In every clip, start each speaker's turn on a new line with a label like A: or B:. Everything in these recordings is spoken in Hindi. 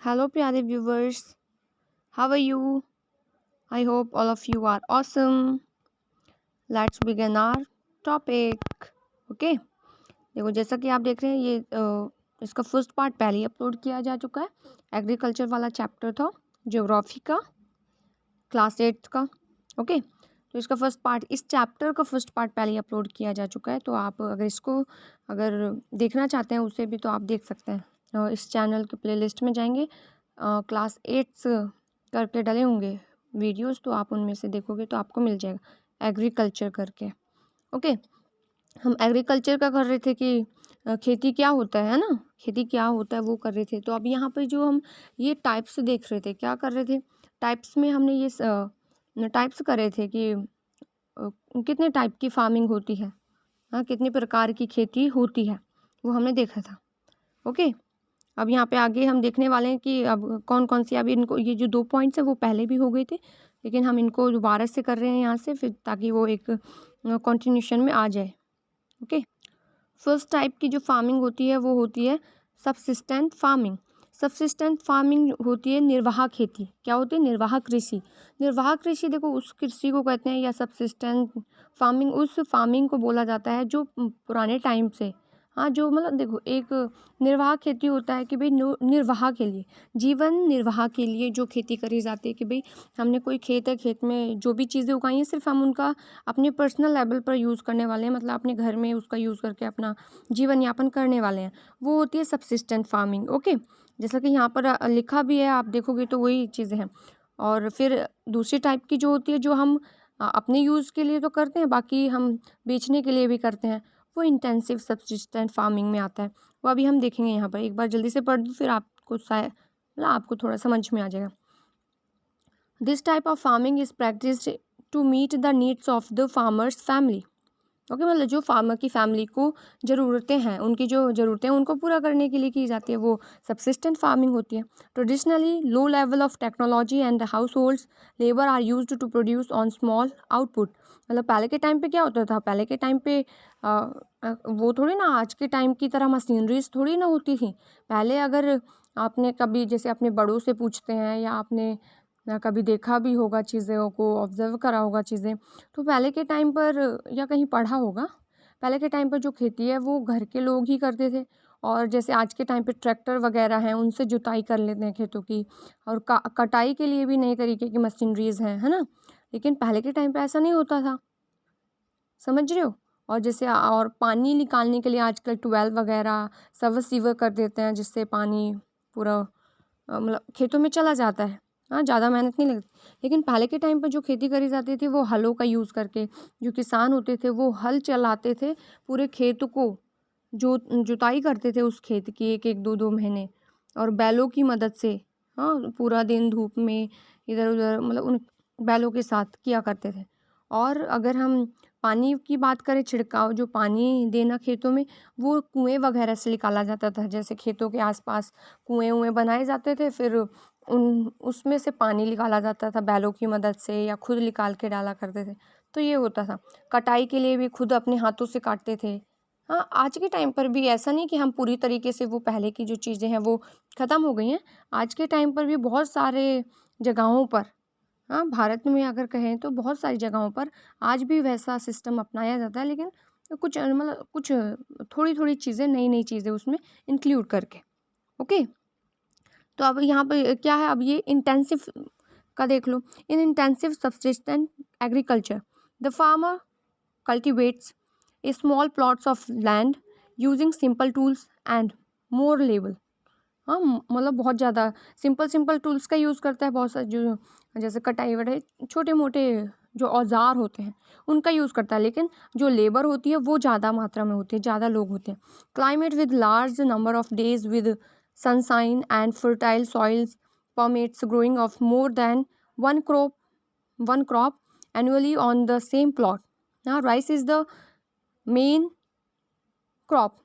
A: Hello, प्यारे viewers. How are you? I hope all of you are awesome. Let's begin our topic. Okay. देखो जैसा कि आप देख रहे हैं इसका फर्स्ट पार्ट पहले ही अपलोड किया जा चुका है। एग्रीकल्चर वाला चैप्टर था, ज्योग्राफी का, क्लास 8 का। ओके, तो इसका फर्स्ट पार्ट, इस चैप्टर का फर्स्ट पार्ट पहले ही अपलोड किया जा चुका है। तो आप अगर देखना चाहते हैं उसे भी तो आप देख सकते हैं। इस चैनल के प्लेलिस्ट में जाएंगे, क्लास 8 करके डले होंगे वीडियोस, तो आप उनमें से देखोगे तो आपको मिल जाएगा एग्रीकल्चर करके। ओके, हम एग्रीकल्चर का कर रहे थे कि खेती क्या होता है ना, खेती क्या होता है वो कर रहे थे। तो अब यहाँ पे जो हम ये टाइप्स देख रहे थे, क्या कर रहे थे, टाइप्स में हमने ये टाइप्स कर रहे थे कि कितने टाइप की फार्मिंग होती है, हाँ, कितने प्रकार की खेती होती है, वो हमने देखा था। ओके, अब यहाँ पे आगे हम देखने वाले हैं कि अब कौन कौन सी, अब इनको ये जो 2 पॉइंट्स है वो पहले भी हो गए थे, लेकिन हम इनको दोबारा से कर रहे हैं यहाँ से, फिर ताकि वो एक कंटिन्यूशन में आ जाए। ओके, फर्स्ट टाइप की जो फार्मिंग होती है वो होती है सबसिस्टेंट फार्मिंग। सबसिस्टेंट फार्मिंग होती है निर्वाह खेती। क्या होती है? निर्वाह कृषि। निर्वाह कृषि देखो उस कृषि को कहते हैं, या सबसिस्टेंट फार्मिंग उस फार्मिंग को बोला जाता है जो पुराने टाइम से, हाँ, जो मतलब देखो एक निर्वाह खेती होता है कि भाई निर्वाह के लिए, जीवन निर्वाह के लिए जो खेती करी जाती है कि भाई हमने कोई खेत है, खेत में जो भी चीज़ें उगाई हैं सिर्फ हम उनका अपने पर्सनल लेवल पर यूज़ करने वाले हैं, मतलब अपने घर में उसका यूज़ करके अपना जीवन यापन करने वाले हैं, वो होती है सबसिस्टेंट फार्मिंग। ओके, जैसा कि यहाँ पर लिखा भी है, आप देखोगे तो वही चीज़ें हैं। और फिर दूसरी टाइप की जो होती है, जो हम अपने यूज़ के लिए तो करते हैं, बाकी हम बेचने के लिए भी करते हैं, वो इंटेंसिव सब्सिस्टेंट फार्मिंग में आता है। वो अभी हम देखेंगे यहाँ पर, एक बार जल्दी से पढ़ दूँ फिर आपको शायद मतलब आपको थोड़ा समझ में आ जाएगा। This type of farming is practised to meet the needs of the farmer's family. Okay, मतलब जो फार्मर की फैमिली को ज़रूरतें हैं, उनकी जो ज़रूरतें हैं उनको पूरा करने के लिए की जाती है, वो सबसिस्टेंट फार्मिंग होती है। Traditionally low level of technology and households labour are used to produce on small output. मतलब पहले के टाइम पे क्या होता था, पहले के टाइम पे वो थोड़ी ना आज के टाइम की तरह मशीनरीज थोड़ी ना होती थी। पहले अगर आपने कभी जैसे अपने बड़ों से पूछते हैं, या आपने कभी देखा भी होगा, चीज़ों को ऑब्जर्व करा होगा चीज़ें, तो पहले के टाइम पर या कहीं पढ़ा होगा, पहले के टाइम पर जो खेती है वो घर के लोग ही करते थे। और जैसे आज के टाइम पे ट्रैक्टर वगैरह हैं, उनसे जुताई कर लेते हैं खेतों की, और कटाई के लिए भी नई तरीके की मशीनरीज हैं, है ना। लेकिन पहले के टाइम पे ऐसा नहीं होता था, समझ रहे हो। और जैसे और पानी निकालने के लिए आजकल ट्वेल्व वगैरह सब सीवर कर देते हैं, जिससे पानी पूरा मतलब खेतों में चला जाता है। हाँ, ज़्यादा मेहनत नहीं लगती। लेकिन पहले के टाइम पर जो खेती करी जाती थी वो हलों का यूज़ करके, जो किसान होते थे वो हल चलाते थे, पूरे खेत को जो जुताई करते थे उस खेत की, एक एक दो दो महीने, और बैलों की मदद से, हाँ, पूरा दिन धूप में इधर उधर मतलब उन बैलों के साथ किया करते थे। और अगर हम पानी की बात करें, छिड़काव, जो पानी देना खेतों में, वो कुएं वगैरह से निकाला जाता था। जैसे खेतों के आसपास कुएं बनाए जाते थे, फिर उन उसमें से पानी निकाला जाता था बैलों की मदद से, या खुद निकाल के डाला करते थे। तो ये होता था। कटाई के लिए भी खुद अपने हाथों से काटते थे। हाँ, आज के टाइम पर भी ऐसा नहीं कि हम पूरी तरीके से वो पहले की जो चीज़ें हैं वो ख़त्म हो गई हैं। आज के टाइम पर भी बहुत सारे जगहों पर, हाँ, भारत में अगर कहें तो बहुत सारी जगहों पर आज भी वैसा सिस्टम अपनाया जाता है, लेकिन कुछ मतलब कुछ थोड़ी थोड़ी चीज़ें, नई नई चीज़ें उसमें इंक्लूड करके। ओके, तो अब यहाँ पे क्या है, अब ये इंटेंसिव का देख लो। In intensive subsistence agriculture the farmer cultivates small plots of land using simple tools and more labour. हाँ, मतलब बहुत ज़्यादा सिंपल सिंपल टूल्स का यूज़ करता है, बहुत सारे जो जैसे कटाई वटाई, छोटे मोटे जो औजार होते हैं उनका यूज़ करता है, लेकिन जो लेबर होती है वो ज़्यादा मात्रा में होती है, ज़्यादा लोग होते हैं। Climate with large number of days with sunshine and fertile soils permits growing of more than one crop annually on the same plot. Now, rice is the main crop.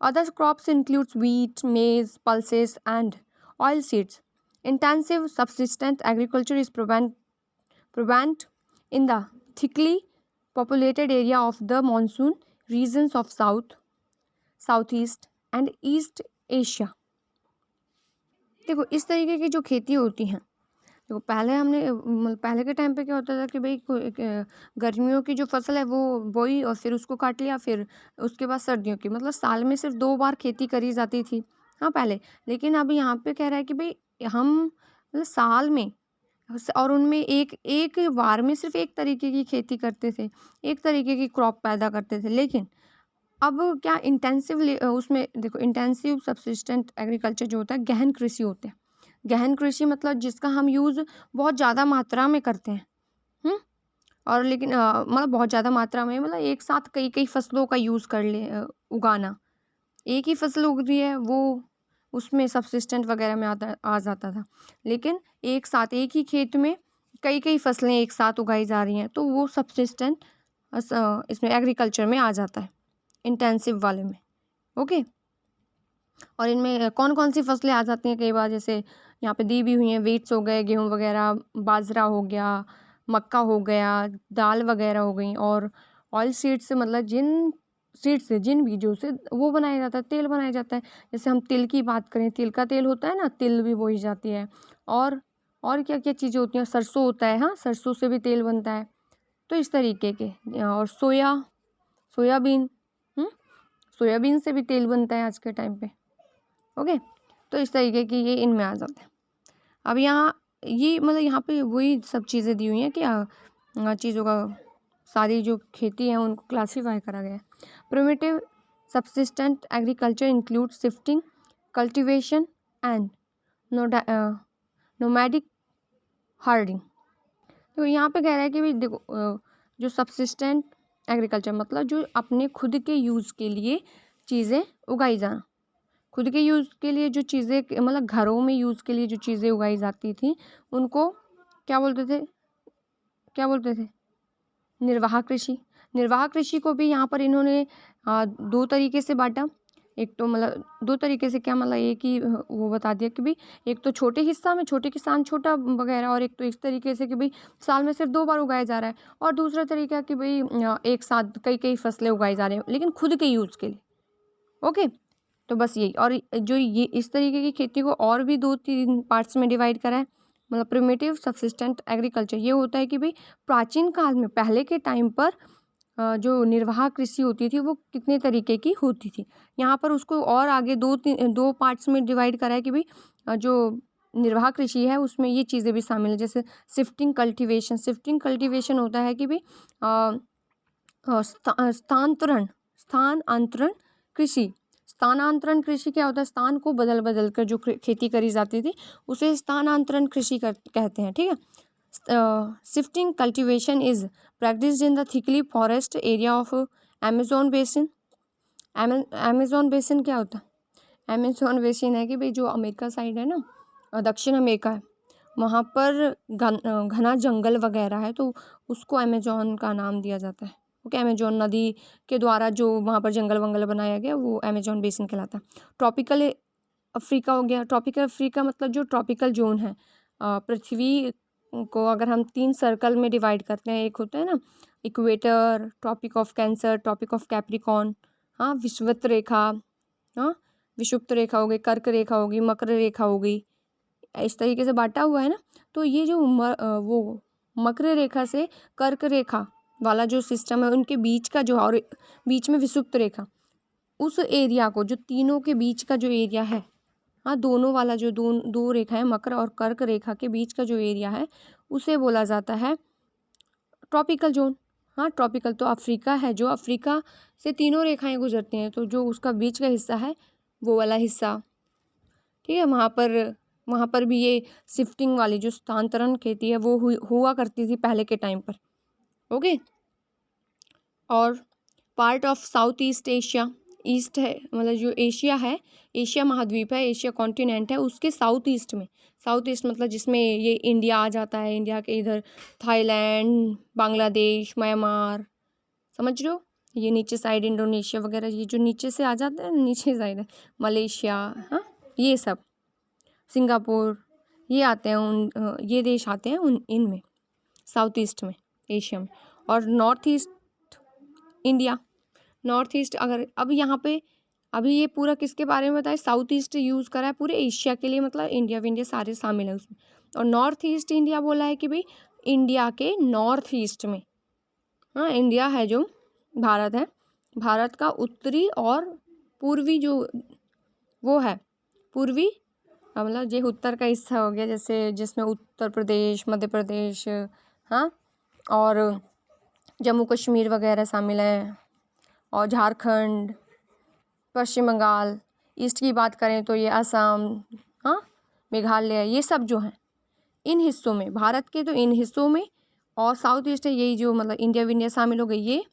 A: Other crops include wheat, maize, pulses, and oilseeds. Intensive subsistence agriculture is prevalent in the thickly populated area of the monsoon regions of South, Southeast, and East Asia. देखो इस तरीके की जो खेती होती हैं, देखो पहले हमने पहले के टाइम पे क्या होता था कि भाई गर्मियों की जो फसल है वो बोई और फिर उसको काट लिया, फिर उसके बाद सर्दियों की, मतलब साल में सिर्फ 2 बार खेती करी जाती थी। हाँ पहले, लेकिन अभी यहाँ पे कह रहा है कि भाई हम मतलब साल में और उनमें एक एक बार में सिर्फ एक तरीके की खेती करते थे, एक तरीके की क्रॉप पैदा करते थे। लेकिन अब क्या इंटेंसिवली उसमें देखो, इंटेंसिव सब्सिस्टेंट एग्रीकल्चर जो होता है, गहन कृषि होते हैं। गहन कृषि मतलब जिसका हम यूज़ बहुत ज़्यादा मात्रा में करते हैं। हुँ? और लेकिन मतलब बहुत ज़्यादा मात्रा में, मतलब एक साथ कई-कई फसलों का यूज़ कर ले उगाना। एक ही फसल उग रही है वो उसमें सब्सिस्टेंट वगैरह में आ जाता था। लेकिन एक साथ एक ही खेत में कई-कई फसलें एक साथ उगाई जा रही हैं, तो वो सब्सिस्टेंट इसमें एग्रीकल्चर में आ जाता है, इंटेंसिव वाले में। ओके? और इनमें कौन-कौन सी फसलें आ जाती हैं कई बार, जैसे यहाँ पे दी भी हुई हैं, वीट्स हो गए, गेहूँ वगैरह, बाजरा हो गया, मक्का हो गया, दाल वगैरह हो गई, और ऑयल सीड्स से मतलब जिन सीड्स से, जिन बीजों से वो बनाया जाता है, तेल बनाया जाता है। जैसे हम तिल की बात करें, तिल का तेल होता है ना, तिल भी बोई जाती है। और और क्या-क्या चीज़ें होती हैं, सरसों होता है, हाँ, सरसों से भी तेल बनता है। तो इस तरीके के, और सोयाबीन, हुँ? सोयाबीन से भी तेल बनता है आज के टाइम पे। ओके, तो इस तरीके की ये इनमें आ जाते हैं। अब यहाँ ये मतलब यहाँ पे वही सब चीज़ें दी हुई हैं कि चीज़ों का सारी जो खेती है उनको क्लासीफाई करा गया है। Primitive subsistence agriculture include shifting, cultivation and nomadic herding. तो यहाँ पे कह रहा है कि भाई देखो, जो सब्सिस्टेंट एग्रीकल्चर मतलब जो अपने खुद के यूज़ के लिए चीज़ें उगाई जाना, खुद के यूज़ के लिए जो चीज़ें मतलब घरों में यूज़ के लिए जो चीज़ें उगाई जाती थी, उनको क्या बोलते थे, क्या बोलते थे? निर्वाह कृषि। निर्वाह कृषि को भी यहाँ पर इन्होंने 2 तरीके से बाँटा। एक तो मतलब 2 तरीके से क्या, मतलब एक ही वो बता दिया कि भई एक तो छोटे हिस्सा में छोटे किसान छोटा वगैरह, और एक तो इस तरीके से कि भई साल में सिर्फ 2 बार उगाया जा रहा है, और दूसरा तरीका कि भई एक साथ कई-कई फसलें उगाई जा रही हैं, लेकिन खुद के यूज़ के लिए। ओके? तो बस यही, और जो ये इस तरीके की खेती को और भी 2-3 पार्ट्स में डिवाइड करा है। मतलब प्रिमिटिव सब्सिस्टेंट एग्रीकल्चर ये होता है कि भाई प्राचीन काल में, पहले के टाइम पर जो निर्वाह कृषि होती थी वो कितने तरीके की होती थी। यहाँ पर उसको और आगे 2 पार्ट्स में डिवाइड करा है कि भाई जो निर्वाह कृषि है उसमें ये चीज़ें भी शामिल हैं, जैसे शिफ्टिंग कल्टीवेशन। शिफ्टिंग कल्टीवेशन होता है कि भाई स्थानांतरण कृषि। स्थानांतरण कृषि क्या होता है? स्थान को बदल बदल कर जो खेती करी जाती थी उसे स्थानांतरण कृषि कहते हैं। ठीक है। Shifting cultivation is practised in the thickly forest area of Amazon basin. Amazon basin क्या होता है? अमेजोन बेसिन है कि भाई जो अमेरिका साइड है ना, दक्षिण अमेरिका है, वहाँ पर घना जंगल वगैरह है, तो उसको अमेजोन का नाम दिया जाता है। ओके, अमेजोन नदी के द्वारा जो वहाँ पर जंगल वंगल बनाया गया वो अमेजोन बेसिन कहलाता है। ट्रॉपिकल अफ्रीका हो गया। ट्रॉपिकल अफ्रीका मतलब जो ट्रॉपिकल जोन है, पृथ्वी को अगर हम 3 सर्कल में डिवाइड करते हैं, एक होता है ना equator, Tropic of Cancer, Tropic of Capricorn, हाँ, विषुवत रेखा, हाँ, विषुप्त रेखा हो गई, कर्क रेखा होगी, मकर रेखा हो गई, इस तरीके से बांटा हुआ है ना। तो ये जो वो मकर रेखा से कर्क रेखा वाला जो सिस्टम है, उनके बीच का जो, और बीच में विषुप्त रेखा, उस एरिया को, जो तीनों के बीच का जो एरिया है, हाँ, दोनों वाला जो दो रेखा है, मकर और कर्क रेखा के बीच का जो एरिया है, उसे बोला जाता है ट्रॉपिकल जोन। हाँ, ट्रॉपिकल तो अफ्रीका है, जो अफ्रीका से तीनों रेखाएं गुजरती हैं, तो जो उसका बीच का हिस्सा है वो वाला हिस्सा, ठीक है, वहाँ पर भी ये शिफ्टिंग वाली जो स्थानांतरण खेती है वो हुआ करती थी पहले के टाइम पर। ओके, और part of south east Asia, east है मतलब जो एशिया है, एशिया महाद्वीप है, एशिया कॉन्टिनेंट है, उसके साउथ ईस्ट में, साउथ ईस्ट मतलब जिसमें ये इंडिया आ जाता है, इंडिया के इधर थाईलैंड, बांग्लादेश, म्यांमार, समझ रहे हो, ये नीचे साइड इंडोनेशिया वगैरह, ये जो नीचे से आ जाते हैं, नीचे साइड है मलेशिया, हाँ, ये सब, सिंगापुर, ये आते हैं ये देश आते हैं इनमें, साउथ ईस्ट में, एशिया में। और north east India, north east, अगर अब यहाँ पे अभी ये पूरा किसके बारे में बताया, साउथ ईस्ट यूज़ करा है पूरे एशिया के लिए, मतलब इंडिया विंडिया सारे शामिल है उसमें। और नॉर्थ ईस्ट इंडिया बोला है कि भाई इंडिया के नॉर्थ ईस्ट में, हाँ इंडिया है जो भारत है, भारत का उत्तरी और पूर्वी जो वो है पूर्वी, मतलब ये उत्तर का हिस्सा हो गया, जैसे जिसमें उत्तर प्रदेश, मध्य प्रदेश, हाँ और जम्मू कश्मीर वगैरह शामिल है, और झारखंड, पश्चिम बंगाल। ईस्ट की बात करें तो ये असम, हाँ मेघालय, ये सब जो हैं इन हिस्सों में, भारत के तो इन हिस्सों में, और साउथ ईस्ट है यही जो मतलब इंडिया विंडिया शामिल हो गई ये,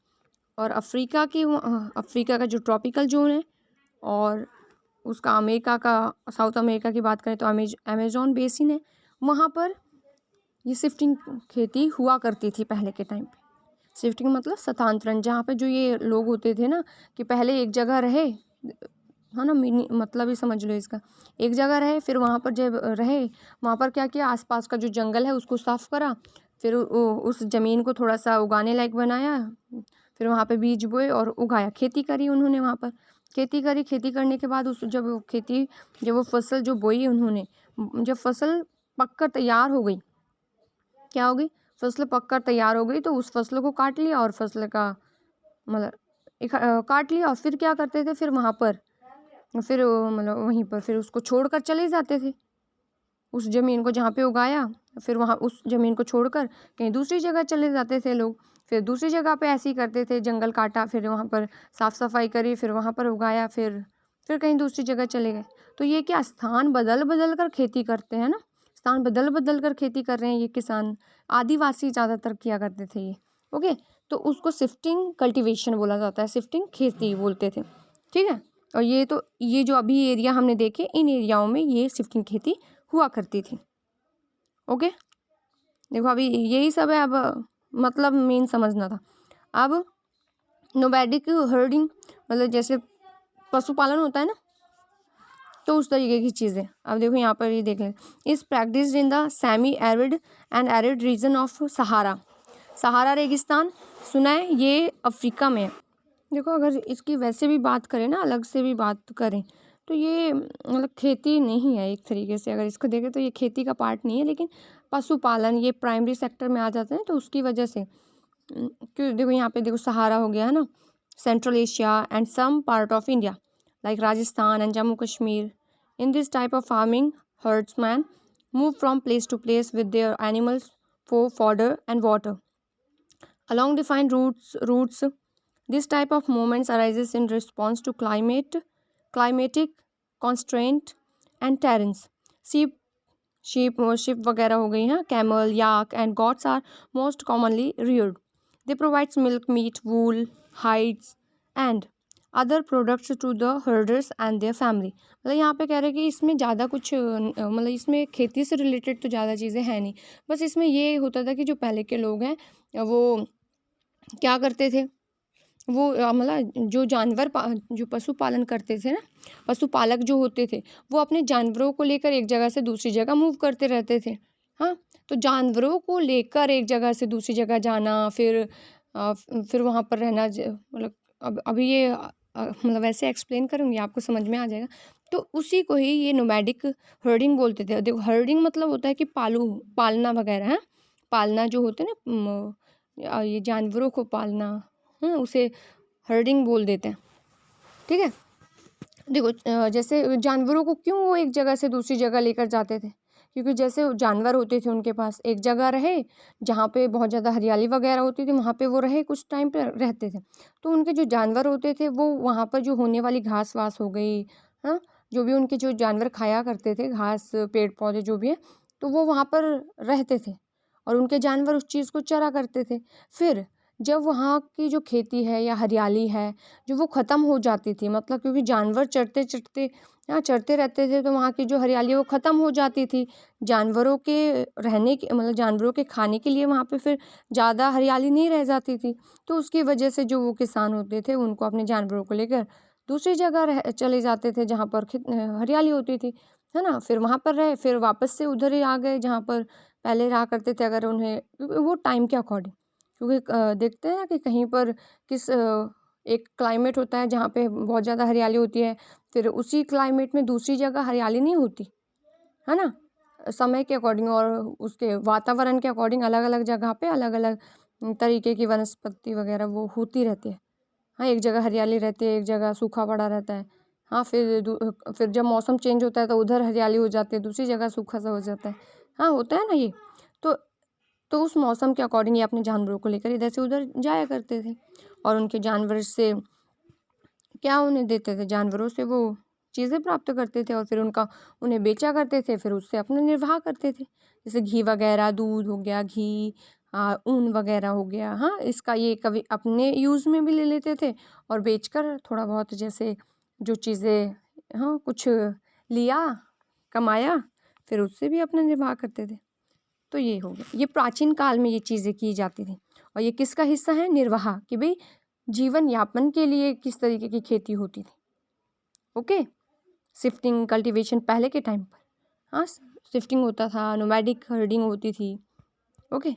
A: और अफ्रीका का जो ट्रॉपिकल जोन है, और उसका अमेरिका का, साउथ अमेरिका की बात करें तो अमेजोन बेसिन है, वहाँ पर ये शिफ्टिंग खेती हुआ करती थी पहले के टाइम पे। शिफ्टिंग मतलब स्थानांतरण, जहाँ पे जो ये लोग होते थे ना कि पहले एक जगह रहे, है ना, मतलब ही समझ लो इसका, एक जगह रहे, फिर वहाँ पर जब रहे वहाँ पर क्या किया, आसपास का जो जंगल है उसको साफ करा, फिर उस ज़मीन को थोड़ा सा उगाने लायक बनाया, फिर वहाँ पे बीज बोए और उगाया, खेती करी उन्होंने वहाँ पर, खेती करी, खेती करने के बाद जब वो फसल जो बोई उन्होंने, जब फसल पककर तैयार हो गई, क्या हो गई, फसल पककर तैयार हो गई, तो उस फसल को काट लिया, और फसल का मतलब काट लिया, और फिर क्या करते थे, फिर वहाँ पर फिर मतलब वहीं पर फिर उसको छोड़कर चले जाते थे उस ज़मीन को जहाँ पे उगाया, फिर वहाँ उस ज़मीन को छोड़कर कहीं दूसरी जगह चले जाते थे लोग, फिर दूसरी जगह पे ऐसे ही करते थे, जंगल काटा, फिर वहाँ पर साफ़ सफाई करी, फिर वहाँ पर उगाया, फिर कहीं दूसरी जगह चले गए। तो ये क्या, स्थान बदल बदल कर खेती करते हैं ना, स्थान बदल बदल कर खेती कर रहे हैं ये किसान, आदिवासी ज़्यादातर किया करते थे ये। ओके, तो उसको शिफ्टिंग कल्टीवेशन बोला जाता है, शिफ्टिंग खेती बोलते थे, ठीक है। और ये जो अभी एरिया हमने देखे, इन एरियाओं में ये शिफ्टिंग खेती हुआ करती थी। ओके, देखो अभी यही सब है, अब मतलब मेन समझना था। अब नोमैडिक हर्डिंग मतलब जैसे पशुपालन होता है ना, तो उस तरीके की चीज़ें। अब देखो यहाँ पर ये देख लें, इस practice in the semi arid and arid region of Sahara रेगिस्तान, सुना है ये अफ्रीका में है। देखो अगर इसकी वैसे भी बात करें ना, अलग से भी बात करें, तो ये मतलब खेती नहीं है एक तरीके से, अगर इसको देखें तो ये खेती का पार्ट नहीं है, लेकिन पशुपालन ये प्राइमरी सेक्टर में आ जाते हैं, तो उसकी वजह से क्यों, देखो यहाँ पे देखो सहारा हो गया है ना, Central Asia and some part of India like Rajasthan and Jammu Kashmir, in this type of farming herdsmen move from place to place with their animals for fodder and water along defined routes. This type of movements arises in response to climatic constraint and terrains. Sheep वगैरह हो गई हैं, camel, yak and goats are most commonly reared. They provide milk, meat, wool, hides and other products to the herders and their family. मतलब यहाँ पे कह रहे हैं कि इसमें ज़्यादा कुछ मतलब इसमें खेती से रिलेटेड तो ज़्यादा चीज़ें हैं नहीं, बस इसमें ये होता था कि जो पहले के लोग हैं वो क्या करते थे, वो मतलब जो जो पशुपालन करते थे ना, पशुपालक जो होते थे, वो अपने जानवरों को लेकर एक जगह से दूसरी जगह मूव करते रहते थे। हाँ, तो जानवरों को लेकर एक जगह से दूसरी जगह जाना, फिर वहाँ पर रहना, मतलब अभी ये मतलब वैसे एक्सप्लेन करूँगी आपको समझ में आ जाएगा। तो उसी को ही ये नोमैडिक हर्डिंग बोलते थे। देखो हर्डिंग मतलब होता है कि पालना वगैरह है, पालना जो होते हैं ना, ये जानवरों को पालना, उसे हर्डिंग बोल देते हैं, ठीक है। देखो जैसे जानवरों को क्यों वो एक जगह से दूसरी जगह लेकर जाते थे, क्योंकि जैसे जानवर होते थे उनके पास एक जगह रहे जहाँ पे बहुत ज़्यादा हरियाली वगैरह होती थी, वहाँ पे वो रहे, कुछ टाइम पे रहते थे, तो उनके जो जानवर होते थे वो वहाँ पर जो होने वाली घास वास हो गई, हाँ जो भी उनके जो जानवर खाया करते थे, घास पेड़ पौधे जो भी है, तो वो वहाँ पर रहते थे और उनके जानवर उस चीज़ को चरा करते थे। फिर जब वहाँ की जो खेती है या हरियाली है जो वो ख़त्म हो जाती थी, मतलब क्योंकि जानवर चरते रहते थे, तो वहाँ की जो हरियाली है वो ख़त्म हो जाती थी, जानवरों के रहने के मतलब जानवरों के खाने के लिए वहाँ पे फिर ज़्यादा हरियाली नहीं रह जाती थी, तो उसकी वजह से जो वो किसान होते थे उनको अपने जानवरों को लेकर दूसरी जगह चले जाते थे जहाँ पर हरियाली होती थी, है ना, फिर वहाँ पर रहे, फिर वापस से उधर ही आ गए जहाँ पर पहले रहा करते थे, अगर उन्हें, क्योंकि वो टाइम के अकॉर्डिंग, क्योंकि देखते हैं ना कि कहीं पर एक क्लाइमेट होता है जहाँ पे बहुत ज़्यादा हरियाली होती है, फिर उसी क्लाइमेट में दूसरी जगह हरियाली नहीं होती है ना, समय के अकॉर्डिंग और उसके वातावरण के अकॉर्डिंग अलग अलग जगह पे अलग अलग तरीके की वनस्पति वगैरह वो होती रहती है। हाँ, एक जगह हरियाली रहती है, एक जगह सूखा पड़ा रहता है। हाँ, फिर जब मौसम चेंज होता है तो उधर हरियाली हो जाती है, दूसरी जगह सूखा सा हो जाता है। हाँ, होता है ना ये। तो तो उस मौसम के अकॉर्डिंग ये अपने जानवरों को लेकर इधर से उधर जाया करते थे और उनके जानवर से क्या उन्हें देते थे, जानवरों से वो चीज़ें प्राप्त करते थे और फिर उनका उन्हें बेचा करते थे, फिर उससे अपना निर्वाह करते थे। जैसे घी वगैरह, दूध हो गया, घी, ऊन वगैरह हो गया। हाँ, इसका ये कभी अपने यूज़ में भी ले लेते थे और बेचकर थोड़ा बहुत जैसे जो चीज़ें, हाँ, कुछ लिया, कमाया, फिर उससे भी अपना निर्वाह करते थे। तो ये हो गया, ये प्राचीन काल में ये चीज़ें की जाती थी और ये किसका हिस्सा है, निर्वाह, कि भाई जीवन यापन के लिए किस तरीके की खेती होती थी। ओके, शिफ्टिंग कल्टीवेशन पहले के टाइम पर, हाँ, शिफ्टिंग होता था, नोमैडिक हर्डिंग होती थी। ओके,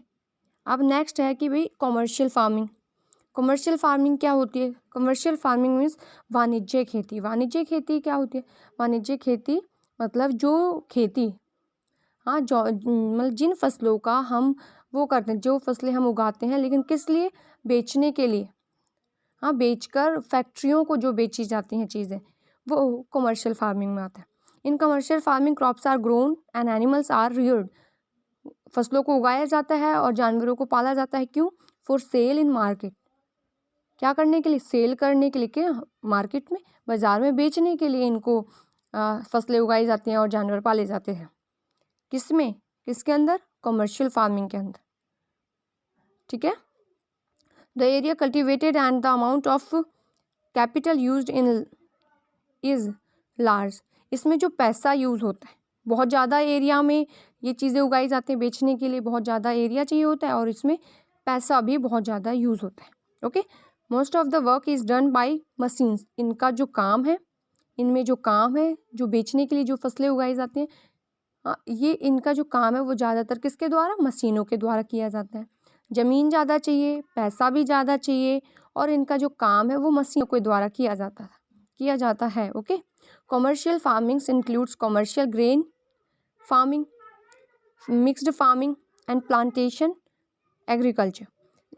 A: अब नेक्स्ट है कि भाई कॉमर्शियल फार्मिंग। कॉमर्शियल फार्मिंग क्या होती है? कॉमर्शियल फार्मिंग मीन्स वाणिज्य खेती। वाणिज्य खेती क्या होती है? वाणिज्य खेती मतलब जो खेती, हाँ, जो मतलब जिन फसलों का हम वो करते हैं, जो फसलें हम उगाते हैं लेकिन किस लिए, बेचने के लिए। हाँ, बेचकर फैक्ट्रियों को जो बेची जाती हैं चीज़ें, वो कमर्शियल फार्मिंग में आता है। In commercial farming crops are grown and animals are reared. फसलों को उगाया जाता है और जानवरों को पाला जाता है। क्यों? For sale in market. क्या करने के लिए? सेल करने के लिए, क्या, मार्केट में, बाजार में बेचने के लिए इनको फसलें उगाई जाती हैं और जानवर पाले जाते हैं। किसमें? किसके अंदर? कमर्शियल फार्मिंग के अंदर। ठीक है। The area cultivated and the amount of capital used in is large. इसमें जो पैसा यूज़ होता है, बहुत ज़्यादा एरिया में ये चीज़ें उगाई जाती हैं, बेचने के लिए बहुत ज़्यादा एरिया चाहिए होता है और इसमें पैसा भी बहुत ज़्यादा यूज़ होता है। Okay, most of the work is done by machines. इनका जो काम है, इनमें जो काम है, जो बेचने के लिए जो फसलें उगाई जाती हैं, ये इनका जो काम है वो ज़्यादातर किसके द्वारा? मशीनों के द्वारा किया जाता है। ज़मीन ज़्यादा चाहिए, पैसा भी ज़्यादा चाहिए और इनका जो काम है वो मशीनों के द्वारा किया जाता है। Okay, commercial farmings includes commercial grain farming, mixed farming and plantation agriculture.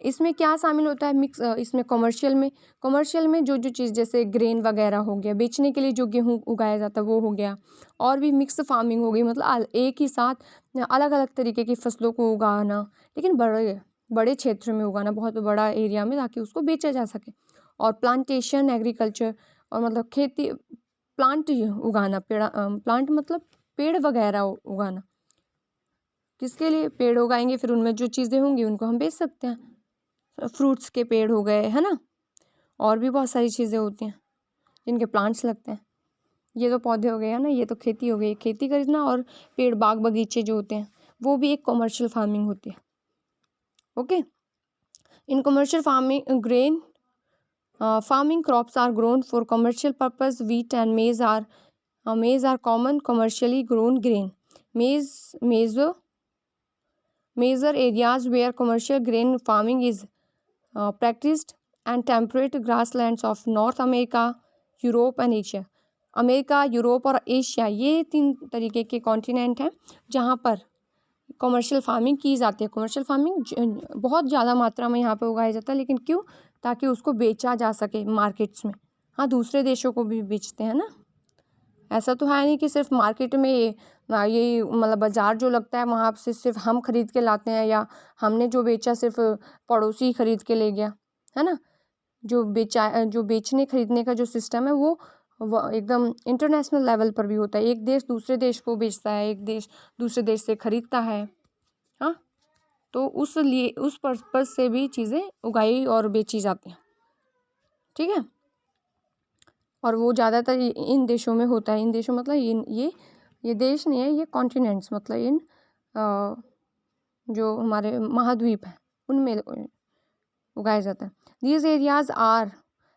A: इसमें क्या शामिल होता है? इसमें कॉमर्शियल में जो जो चीज़ जैसे ग्रेन वगैरह हो गया, बेचने के लिए जो गेहूँ उगाया जाता है वो हो गया, और भी मिक्स फार्मिंग हो गई, मतलब एक ही साथ अलग अलग तरीके की फसलों को उगाना, लेकिन बड़े बड़े क्षेत्र में उगाना, बहुत बड़ा एरिया में, ताकि उसको बेचा जा सके। और प्लांटेशन एग्रीकल्चर, और मतलब खेती, प्लांट उगाना, प्लांट मतलब पेड़ वगैरह उगाना। किसके लिए? पेड़ उगाएंगे, फिर उनमें जो चीज़ें होंगी उनको हम बेच सकते हैं। फ्रूट्स के पेड़ हो गए, है ना, और भी बहुत सारी चीज़ें होती हैं जिनके प्लांट्स लगते हैं। ये तो पौधे हो गए हैं ना, ये तो खेती हो गई। खेती करना और पेड़, बाग बगीचे जो होते हैं, वो भी एक कॉमर्शियल फार्मिंग होती है। Okay, in commercial farming grain farming crops are grown for commercial purpose. Wheat and maize are common commercially grown grain. Major areas where commercial grain farming is practiced and temperate grasslands of North America, Europe and Asia. America, Europe और एशिया, ये 3 तरीके के कॉन्टिनेंट हैं जहाँ पर कॉमर्शियल फार्मिंग की जाती है। कॉमर्शियल फार्मिंग बहुत ज़्यादा मात्रा में यहाँ पे उगाया जाता है, लेकिन क्यों? ताकि उसको बेचा जा सके मार्केट्स में। हाँ, दूसरे देशों को भी बेचते हैं ना, ऐसा तो है नहीं कि सिर्फ मार्केट में ये मतलब बाज़ार जो लगता है वहाँ से सिर्फ हम खरीद के लाते हैं, या हमने जो बेचा सिर्फ पड़ोसी खरीद के ले गया, है ना। जो बेचने खरीदने का जो सिस्टम है वो एकदम इंटरनेशनल लेवल पर भी होता है। एक देश दूसरे देश को बेचता है, एक देश दूसरे देश से खरीदता है। हाँ, तो उस पर्पज़ से भी चीज़ें उगाई और बेची जाती हैं। ठीक है, और वो ज़्यादातर इन देशों में होता है। इन देशों मतलब ये देश नहीं है, ये कॉन्टिनेंट्स, मतलब इन जो हमारे महाद्वीप हैं उनमें उगाया जाता है। These areas are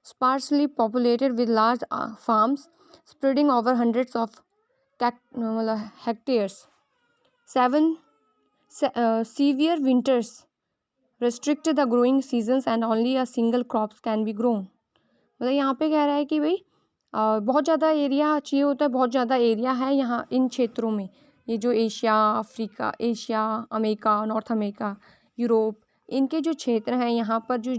A: sparsely populated with large farms spreading over hundreds of मतलब hectares. Severe winters restrict the growing seasons and only a single crops can be grown. मतलब यहाँ पे कह रहा है कि भाई बहुत ज़्यादा एरिया चाहिए होता है, बहुत ज़्यादा एरिया है यहाँ इन क्षेत्रों में। ये जो Asia, Africa, Asia, America, north America, Europe, इनके जो क्षेत्र हैं यहाँ पर जो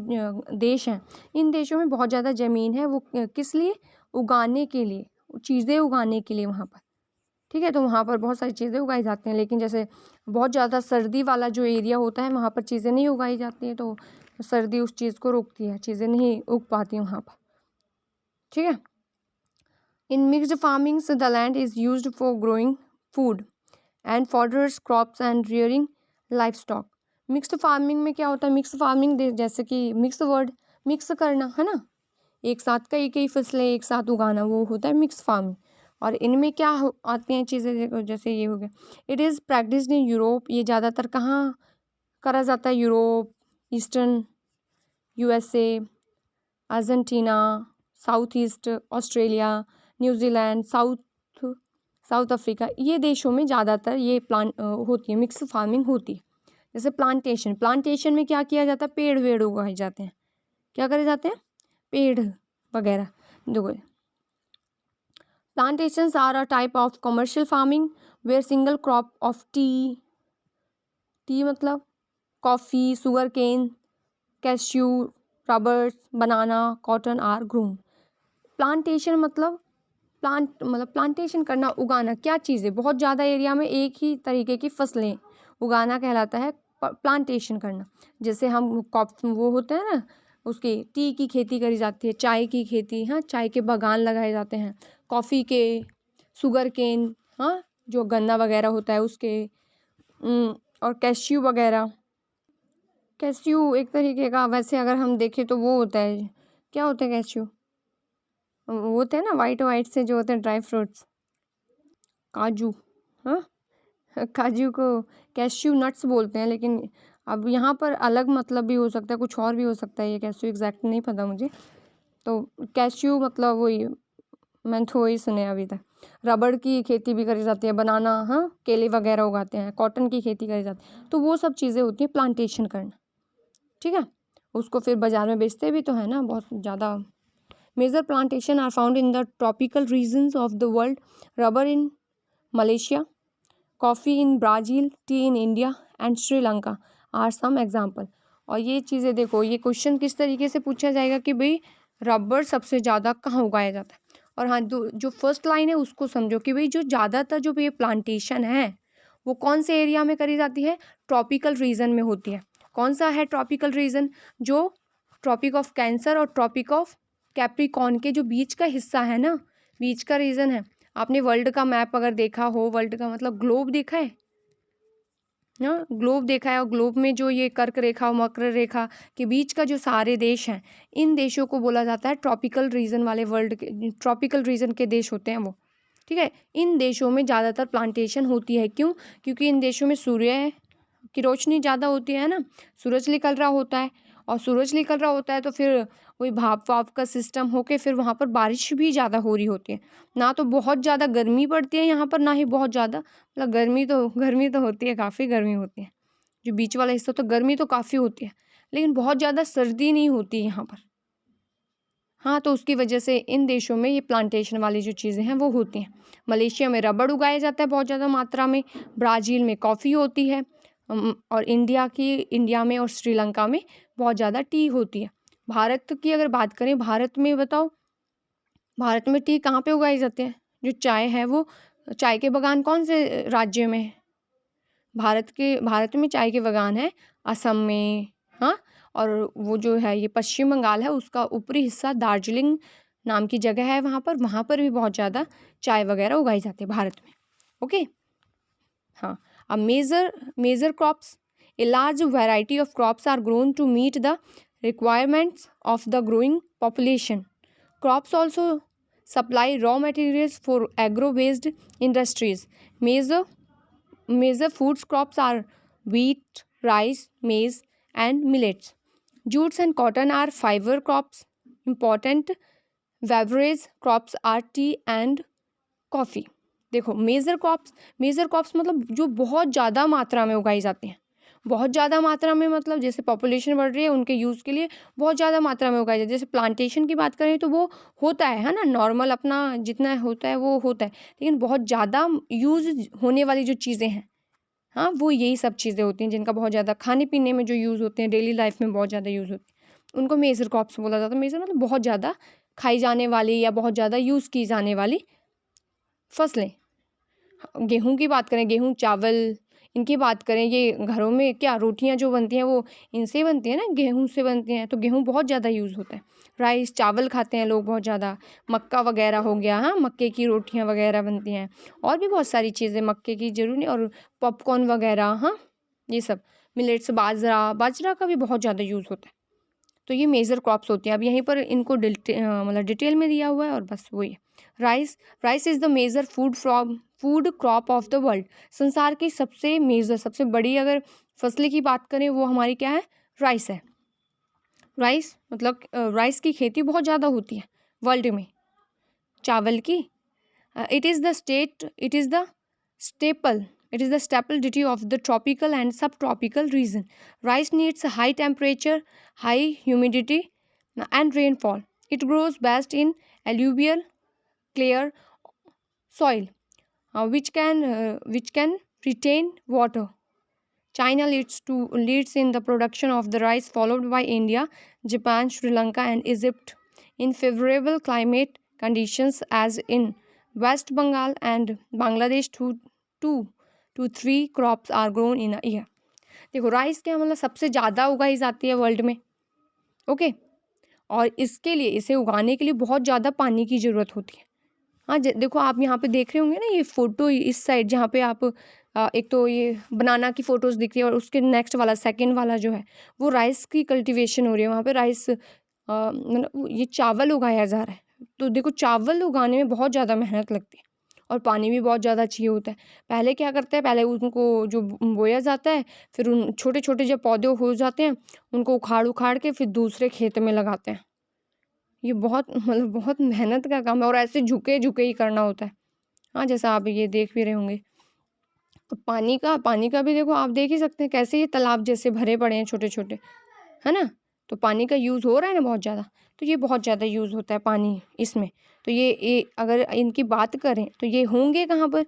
A: देश हैं, इन देशों में बहुत ज़्यादा ज़मीन है। वो किस लिए? उगाने के लिए, चीज़ें उगाने के लिए वहाँ पर। ठीक है, तो वहाँ पर बहुत सारी चीज़ें उगाई जाती हैं, लेकिन जैसे बहुत ज़्यादा सर्दी वाला जो एरिया होता है वहाँ पर चीज़ें नहीं उगाई जाती हैं, तो सर्दी उस चीज़ को रोकती है, चीज़ें नहीं उग पाती हैं वहाँ पर। ठीक है। In mixed farmings the land is used for growing food and fodders crops and rearing livestock. Mixed farming में क्या होता है? मिक्स फार्मिंग जैसे कि मिक्स वर्ड, मिक्स करना है ना, एक साथ कई कई फसलें एक साथ उगाना, वो होता है मिक्स फार्मिंग। और इनमें क्या आती हैं चीज़ें, देखो जैसे ये हो गया, it is practised in Europe. ये ज़्यादातर कहाँ करा जाता है? Europe, eastern USA, Argentina, south east Australia, New Zealand, south Africa, ये देशों में ज़्यादातर ये होती है, मिक्स फार्मिंग होती है। जैसे प्लांटेशन में क्या किया जाता है? पेड़ वेड़ उगाए जाते हैं। क्या करे जाते हैं? पेड़ वगैरह। देखो, plantations are a type of commercial farming where single crop of tea मतलब coffee, sugar cane, cashew, rubbers, banana, cotton are grown. Plantation मतलब प्लांटेशन करना, उगाना। क्या चीज़ें? बहुत ज़्यादा एरिया में एक ही तरीके की फसलें उगाना कहलाता है प्लांटेशन करना। जैसे हम वो होते हैं ना, उसकी टी की खेती करी जाती है, चाय की खेती, हाँ, चाय के बागान लगाए जाते हैं, कॉफ़ी के, शुगर केन, हाँ, जो गन्ना वगैरह होता है उसके, और कैश्यू वगैरह। कैश्यू एक तरीके का, वैसे अगर हम देखें तो वो होता है, क्या होता है कैश्यू? वो होते हैं ना वाइट वाइट से जो होते हैं ड्राई फ्रूट्स, काजू। हाँ, काजू को कैश्यू नट्स बोलते हैं, लेकिन अब यहाँ पर अलग मतलब भी हो सकता है, कुछ और भी हो सकता है, ये कैश्यू एग्जैक्ट नहीं पता मुझे। तो कैश्यू मतलब वही, मैंने तो वही सुने अभी तक। रबड़ की खेती भी करी जाती है, बनाना, हाँ, केले वगैरह उगाते हैं, कॉटन की खेती करी जाती है, तो वो सब चीज़ें होती हैं प्लांटेशन करना। ठीक है, उसको फिर बाजार में बेचते भी तो है ना बहुत ज़्यादा। Major plantation are found in the tropical regions of the world, rubber in Malaysia, coffee in Brazil, tea in India and Sri Lanka are some example. और ये चीज़ें देखो, ये क्वेश्चन किस तरीके से पूछा जाएगा कि भाई रबर सबसे ज़्यादा कहाँ उगाया जाता है। और हाँ, जो फर्स्ट लाइन है उसको समझो कि भाई जो ज़्यादातर जो ये प्लांटेशन है वो कौन से एरिया में करी जाती है? ट्रॉपिकल रीजन में होती है। कौन सा है ट्रॉपिकल रीजन? जो ट्रॉपिक ऑफ कैंसर और ट्रॉपिक ऑफ कैप्रिकॉर्न के जो बीच का हिस्सा है ना, बीच का रीजन है। आपने वर्ल्ड का मैप अगर देखा हो, वर्ल्ड का मतलब ग्लोब देखा है ना, ग्लोब देखा है, और ग्लोब में जो ये कर्क रेखा और मकर रेखा के बीच का जो सारे देश हैं, इन देशों को बोला जाता है ट्रॉपिकल रीजन वाले, वर्ल्ड के ट्रॉपिकल रीजन के देश होते हैं वो। ठीक है, इन देशों में ज़्यादातर प्लांटेशन होती है। क्यों? क्योंकि इन देशों में सूर्य की रोशनी ज़्यादा होती है ना, सूरज निकल रहा होता है, और सूरज निकल रहा होता है तो फिर वही भाप वाप का सिस्टम होके फिर वहाँ पर बारिश भी ज़्यादा हो रही होती है। ना तो बहुत ज़्यादा गर्मी पड़ती है यहाँ पर, ना ही बहुत ज़्यादा, मतलब गर्मी तो होती है, काफ़ी गर्मी होती है। जो बीच वाला हिस्सा, तो गर्मी तो काफ़ी होती है, लेकिन बहुत ज़्यादा सर्दी नहीं होती यहाँ पर। हाँ, तो उसकी वजह से इन देशों में ये प्लांटेशन वाली जो चीज़ें हैं वो होती हैं। मलेशिया में रबड़ उगाया जाता है बहुत ज़्यादा मात्रा में, ब्राज़ील में कॉफ़ी होती है, और इंडिया में और श्रीलंका में बहुत ज़्यादा टी होती है। भारत की अगर बात करें, भारत में बताओ, भारत में टी कहाँ पे उगाए जाते हैं? जो चाय है वो, चाय के बागान कौन से राज्य में है? भारत में चाय के बागान है असम में, हाँ, और वो जो है ये पश्चिम बंगाल है, उसका ऊपरी हिस्सा दार्जिलिंग नाम की जगह है, वहाँ पर भी बहुत ज़्यादा चाय वगैरह उगाई जाती है भारत में। ओके, हाँ। अब major crops, a large variety of crops are grown to meet the requirements of the growing population. Crops also supply raw materials for agro-based industries. Major food crops are wheat, rice, maize, and millets. Jutes and cotton are fiber crops. Important beverage crops are tea and coffee. देखो, मेजर क्रॉप्स मतलब जो बहुत ज़्यादा मात्रा में उगाई जाते हैं, बहुत ज़्यादा मात्रा में, मतलब जैसे पॉपुलेशन बढ़ रही है उनके यूज़ के लिए बहुत ज़्यादा मात्रा में उगाया जाए। जैसे प्लांटेशन की बात करें तो वो होता है ना, नॉर्मल अपना जितना होता है वो होता है, लेकिन बहुत ज़्यादा यूज़ होने वाली जो चीज़ें हैं, हाँ, वो यही सब चीज़ें होती हैं जिनका बहुत ज़्यादा खाने पीने में जो यूज़ होते हैं, डेली लाइफ में बहुत ज़्यादा यूज़ होते हैं, उनको मेजर क्रॉप्स बोला जाता है। मेजर मतलब बहुत ज़्यादा खाई जाने वाली या बहुत ज़्यादा यूज़ की जाने वाली फसलें। गेहूँ की बात करें, गेहूँ, चावल, इनकी बात करें, ये घरों में क्या रोटियां जो बनती हैं वो इनसे बनती हैं ना, गेहूँ से बनती हैं, तो गेहूँ बहुत ज़्यादा यूज़ होता है। राइस, चावल खाते हैं लोग बहुत ज़्यादा, मक्का वगैरह हो गया, हाँ, मक्के की रोटियां वगैरह बनती हैं, और भी बहुत सारी चीज़ें मक्के की जरूर नहीं, और पॉपकॉर्न वगैरह, हाँ, ये सब मिलेट्स, बाजरा, बाजरा का भी बहुत ज़्यादा यूज़ होता है। तो ये मेजर क्रॉप्स होती हैं। अब यहीं पर इनको मतलब डिटेल में दिया हुआ है, और बस वही rice. Rice is the major food crop of the world. संसार की सबसे मेजर, सबसे बड़ी अगर फसलें की बात करें वो हमारी क्या है, राइस है। राइस मतलब राइस की खेती बहुत ज़्यादा होती है वर्ल्ड में। चावल की it is the staple it is the staple dish of the tropical and subtropical region. Rice needs a high temperature, high humidity and rainfall. It grows best in alluvial clear soil, which can retain water. China leads in the production of the rice, followed by India, Japan, Sri Lanka, and Egypt. In favorable climate conditions, as in West Bengal and Bangladesh, two to three crops are grown in a year. देखो राइस क्या मतलब सबसे ज़्यादा उगाई जाती है वर्ल्ड में, ओके, और इसके लिए, इसे उगाने के लिए बहुत ज़्यादा पानी की ज़रूरत होती है। हाँ, देखो आप यहाँ पे देख रहे होंगे ना, ये फोटो इस साइड जहाँ पे आप एक तो ये बनाना की फोटोज दिख रही है, और उसके नेक्स्ट वाला सेकंड वाला जो है वो राइस की कल्टीवेशन हो रही है। वहाँ पे राइस मतलब ये चावल उगाया जा रहा है। तो देखो चावल उगाने में बहुत ज़्यादा मेहनत लगती है, और पानी भी बहुत ज़्यादा चाहिए होता है। पहले क्या करते हैं, पहले उनको जो बोया जाता है, फिर उन छोटे छोटे जब पौधे हो जाते हैं उनको उखाड़ उखाड़ के फिर दूसरे खेत में लगाते हैं। ये बहुत मतलब बहुत मेहनत का काम है, और ऐसे झुके झुके ही करना होता है। हाँ, जैसा आप ये देख भी रहे होंगे। तो पानी का भी देखो आप देख ही सकते हैं कैसे ये तालाब जैसे भरे पड़े हैं छोटे छोटे, है ना। तो पानी का यूज़ हो रहा है ना बहुत ज़्यादा, तो ये बहुत ज़्यादा यूज़ होता है पानी इसमें। तो ये अगर इनकी बात करें तो ये होंगे कहाँ पर,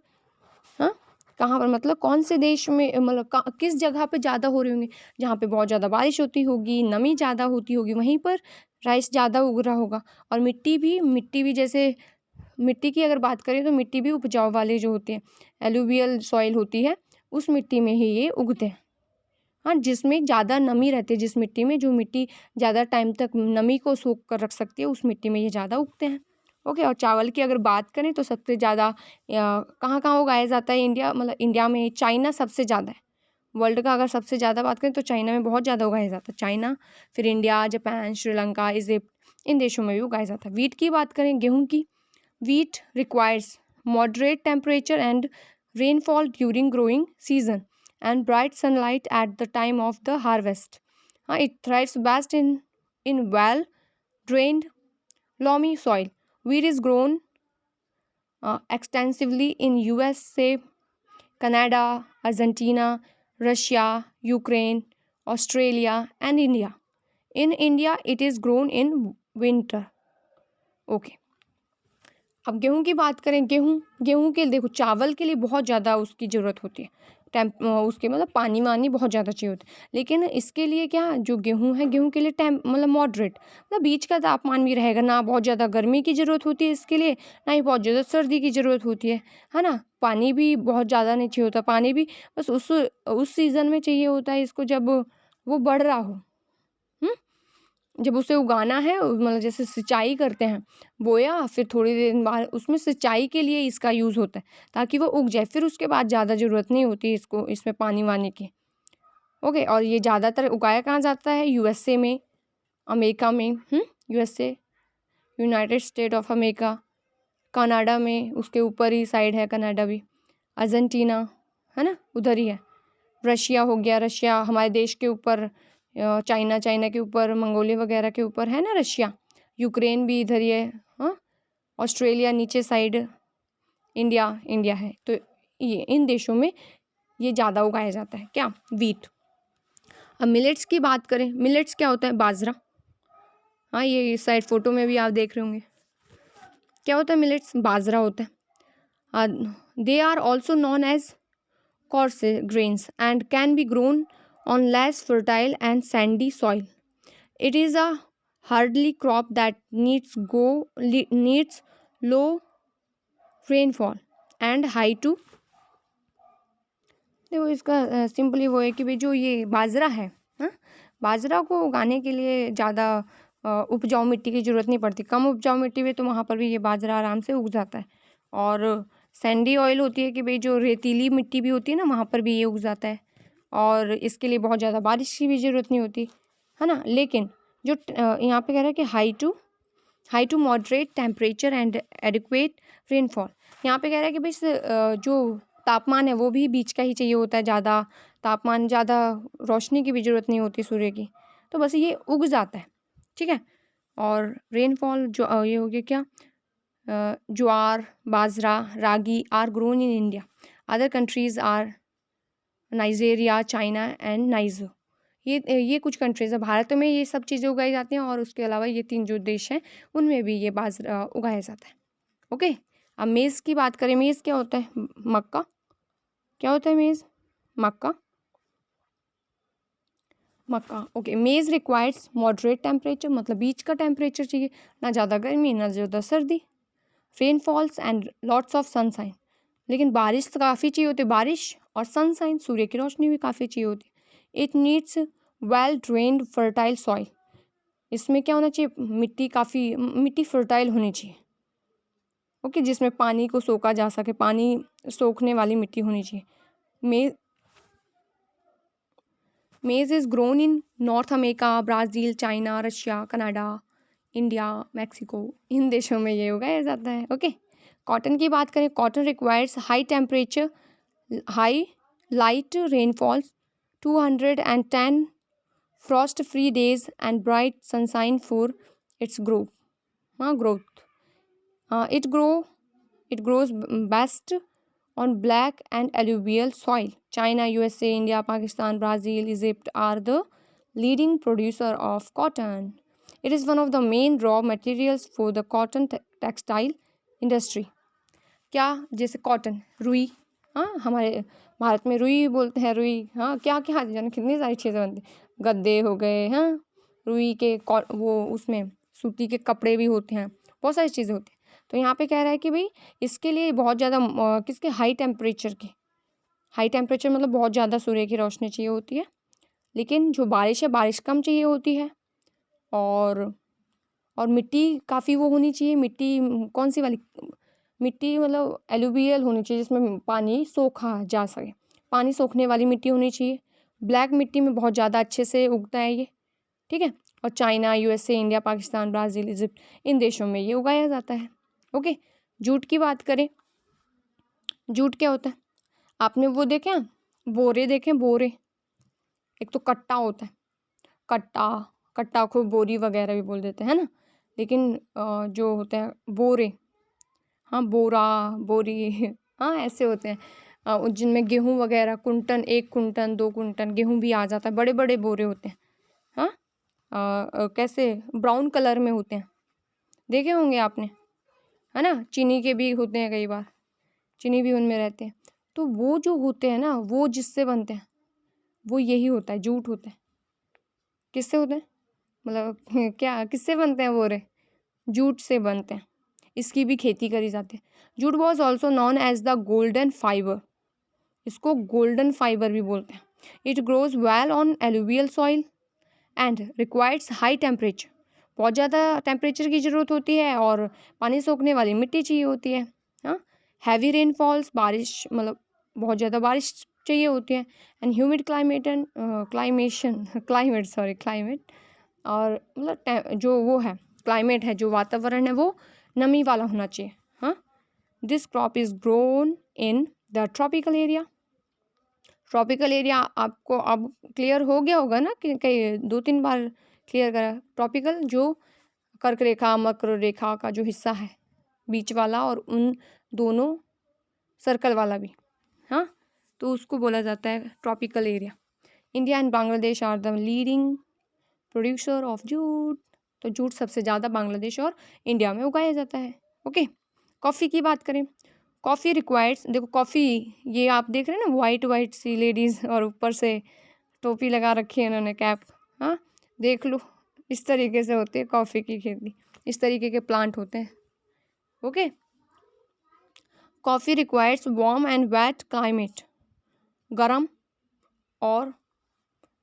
A: हाँ, कहाँ पर मतलब कौन से देश में, मतलब किस जगह पे ज़्यादा हो रहे होंगे, जहाँ पे बहुत ज़्यादा बारिश होती होगी, नमी ज़्यादा होती होगी, वहीं पर राइस ज़्यादा उग रहा होगा। और मिट्टी भी जैसे मिट्टी की अगर बात करें तो मिट्टी भी उपजाऊ वाले जो होते हैं, एलुवियल सॉइल होती है, उस मिट्टी में ही ये उगते हैं। हाँ, जिसमें ज़्यादा नमी रहती है, जिस मिट्टी में, जो मिट्टी ज़्यादा टाइम तक नमी को सोख कर रख सकती है, उस मिट्टी में ये ज़्यादा उगते हैं। ओके, और चावल की अगर बात करें तो सबसे ज़्यादा कहाँ कहाँ उगाया जाता है, इंडिया, मतलब इंडिया में, चाइना सबसे ज़्यादा है। वर्ल्ड का अगर सबसे ज़्यादा बात करें तो चाइना में बहुत ज़्यादा उगाया जाता है। चाइना, फिर इंडिया, जापान, श्रीलंका, इजिप्ट, इन देशों में भी उगाया जाता है। वीट की बात करें, गेहूँ की, wheat requires moderate temperature and rainfall during growing season and bright sunlight at the time of the harvest. It thrives best in well-drained, loamy soil. Wheat is grown extensively in USA, Canada, Argentina, Russia, Ukraine, Australia, and India. In India, it is grown in winter. Okay. अब गेहूँ की बात करें, गेहूँ के देखो चावल के लिए बहुत ज़्यादा उसकी ज़रूरत होती है, उसके मतलब पानी वानी बहुत ज़्यादा चाहिए होता है। लेकिन इसके लिए क्या, जो गेहूँ है, गेहूँ के लिए मतलब मॉडरेट, मतलब बीच का तापमान भी रहेगा, ना बहुत ज़्यादा गर्मी की ज़रूरत होती है इसके लिए, ना ही बहुत ज़्यादा सर्दी की ज़रूरत होती है ना। पानी भी बहुत ज़्यादा नहीं चाहिए होता, पानी भी बस उस सीज़न में चाहिए होता है इसको, जब वो बढ़ रहा हो। जब उसे उगाना है, मतलब जैसे सिंचाई करते हैं, बोया, फिर थोड़ी देर बाद उसमें सिंचाई के लिए इसका यूज़ होता है, ताकि वो उग जाए, फिर उसके बाद ज़्यादा ज़रूरत नहीं होती इसको, इसमें पानी वानी की। ओके, और ये ज़्यादातर उगाया कहाँ जाता है, यूएसए में, अमेरिका में, USA, United state of America, Canada में, उसके ऊपर ही साइड है कनाडा भी, अर्जेंटीना, है ना, उधर ही है। रशिया हो गया, रशिया हमारे देश के ऊपर, चाइना के ऊपर, मंगोलिया वगैरह के ऊपर है ना रशिया, यूक्रेन भी इधर ही है, हाँ, ऑस्ट्रेलिया नीचे साइड, इंडिया है। तो ये इन देशों में ये ज़्यादा उगाया जाता है क्या, वीट। अब मिलेट्स की बात करें, मिलेट्स क्या होता है? बाजरा। हाँ, ये इस साइड फोटो में भी आप देख रहे होंगे। क्या होता है मिलेट्स? बाजरा होता है। They are also known as coarse grains and can be grown on less fertile and sandy soil. It is a hardy crop that needs low rainfall and high to। देखो इसका सिंपली वो है कि भाई जो ये बाजरा है, हाँ, बाजरा को उगाने के लिए ज़्यादा उपजाऊ मिट्टी की ज़रूरत नहीं पड़ती। कम उपजाऊ मिट्टी में तो वहाँ पर भी ये बाजरा आराम से उग जाता है। और सैंडी ऑयल होती है कि भाई जो रेतीली मिट्टी भी होती है ना, वहाँ पर भी ये उग जाता है। और इसके लिए बहुत ज़्यादा बारिश की भी ज़रूरत नहीं होती है ना। लेकिन जो यहाँ पे कह रहा है कि high to moderate temperature and adequate rainfall. यहाँ पे कह रहा है कि भाई जो तापमान है वो भी बीच का ही चाहिए होता है। ज़्यादा तापमान, ज़्यादा रोशनी की भी ज़रूरत नहीं होती सूर्य की, तो बस ये उग जाता है, ठीक है। और रेनफॉल जो ये हो गया क्या, jowar, bajra, ragi are grown in India. Other countries are Nigeria, China and Niger. ये कुछ कंट्रीज़ है। भारत में ये सब चीज़ें उगाई जाती हैं और उसके अलावा ये 3 जो देश हैं उनमें भी ये बाजरा उगाया जाता है। ओके, अब मेज़ की बात करें। मेज़ क्या होता है? मक्का। क्या होता है मेज़? मक्का। ओके। मेज़ रिक्वायर्स मॉडरेट टेम्परेचर, मतलब बीच का टेम्परेचर चाहिए, ना ज़्यादा गर्मी ना ज़्यादा सर्दी। Rainfalls and lots of sunshine. लेकिन बारिश तो काफ़ी चाहिए होती है, बारिश और सनसाइन, सूर्य की रोशनी भी काफ़ी चाहिए होती है। It needs well drained fertile soil. इसमें क्या होना चाहिए? मिट्टी फर्टाइल होनी चाहिए, ओके, जिसमें पानी को सोखा जा सके, पानी सोखने वाली मिट्टी होनी चाहिए। Maize is grown in North America, Brazil, China, Russia, Canada, India, Mexico, इन देशों में ये उगाया जाता है। ओके। कॉटन की बात करें। Cotton requires high temperature, high light rainfalls, 210 frost free days and bright sunshine for its growth. It grows best on black and alluvial soil. China, USA, India, Pakistan, Brazil, Egypt are the leading producer of cotton. It is one of the main raw materials for the cotton textile industry. क्या? जैसे कॉटन, रुई, हाँ, हमारे भारत में रुई बोलते हैं, रुई, हाँ, क्या क्या जाने कितनी सारी चीज़ें बनती, गद्दे हो गए, हाँ, रुई के वो उसमें सूती के कपड़े भी होते हैं, बहुत सारी चीज़ें होती हैं। तो यहाँ पे कह रहा है कि भाई इसके लिए बहुत ज़्यादा किसके हाई टेम्परेचर मतलब बहुत ज़्यादा सूर्य की रोशनी चाहिए होती है। लेकिन जो बारिश है, बारिश कम चाहिए होती है। और मिट्टी काफ़ी वो होनी चाहिए। मिट्टी कौन सी वाली मिट्टी? मतलब एलुवियल होनी चाहिए, जिसमें पानी सोखा जा सके, पानी सोखने वाली मिट्टी होनी चाहिए। ब्लैक मिट्टी में बहुत ज़्यादा अच्छे से उगता है ये, ठीक है। और China, USA, India, Pakistan, Brazil, Egypt, इन देशों में ये उगाया जाता है। ओके। जूट की बात करें। जूट क्या होता है? आपने वो देखे हैं बोरे? देखें बोरे? एक तो कट्टा होता है, कट्टा को बोरी वगैरह भी बोल देते हैं ना। लेकिन जो होते हैं बोरे, हाँ, बोरा, बोरी, हाँ, ऐसे होते हैं जिनमें गेहूँ वगैरह कुंटन, 1 कुंटन 2 कुंटन गेहूँ भी आ जाता है। बड़े बड़े बोरे होते हैं, हाँ, कैसे ब्राउन कलर में होते हैं, देखे होंगे आपने, है ना। चीनी के भी होते हैं, कई बार चीनी भी उनमें रहते हैं। तो वो जो होते हैं ना, वो जिससे बनते हैं वो यही होता है, जूट होता है। किससे होते हैं? मतलब क्या, किससे बनते हैं बोरे? जूट से बनते हैं। इसकी भी खेती करी जाती है। Jute was also known as the golden fibre. इसको गोल्डन फाइबर भी बोलते हैं। It grows well on alluvial soil and requires high temperature. बहुत ज़्यादा टेम्परेचर की ज़रूरत होती है और पानी सोखने वाली मिट्टी चाहिए होती है। हाँ, हैवी रेनफॉल्स, बारिश, मतलब बहुत ज़्यादा बारिश चाहिए होती है। एंड ह्यूमिड क्लाइमेट और मतलब जो वो है क्लाइमेट है, जो वातावरण है, वो नमी वाला होना चाहिए। हाँ, this crop is grown in the tropical area. Tropical area आपको अब क्लियर हो गया होगा ना, कि कई 2-3 बार क्लियर करा। ट्रॉपिकल जो कर्क रेखा, मकर रेखा का जो हिस्सा है बीच वाला, और उन दोनों सर्कल वाला भी, हाँ, तो उसको बोला जाता है tropical area. India and Bangladesh are the leading producer of jute. तो जूट सबसे ज़्यादा बांग्लादेश और इंडिया में उगाया जाता है। ओके, कॉफ़ी की बात करें, कॉफ़ी रिक्वायर्स, देखो कॉफ़ी, ये आप देख रहे हैं ना वाइट वाइट सी लेडीज़ और ऊपर से टोपी लगा रखी है इन्होंने, कैप, हाँ देख लो, इस तरीके से होती है कॉफ़ी की खेती, इस तरीके के प्लांट होते हैं। Okay, coffee requires warm and wet climate,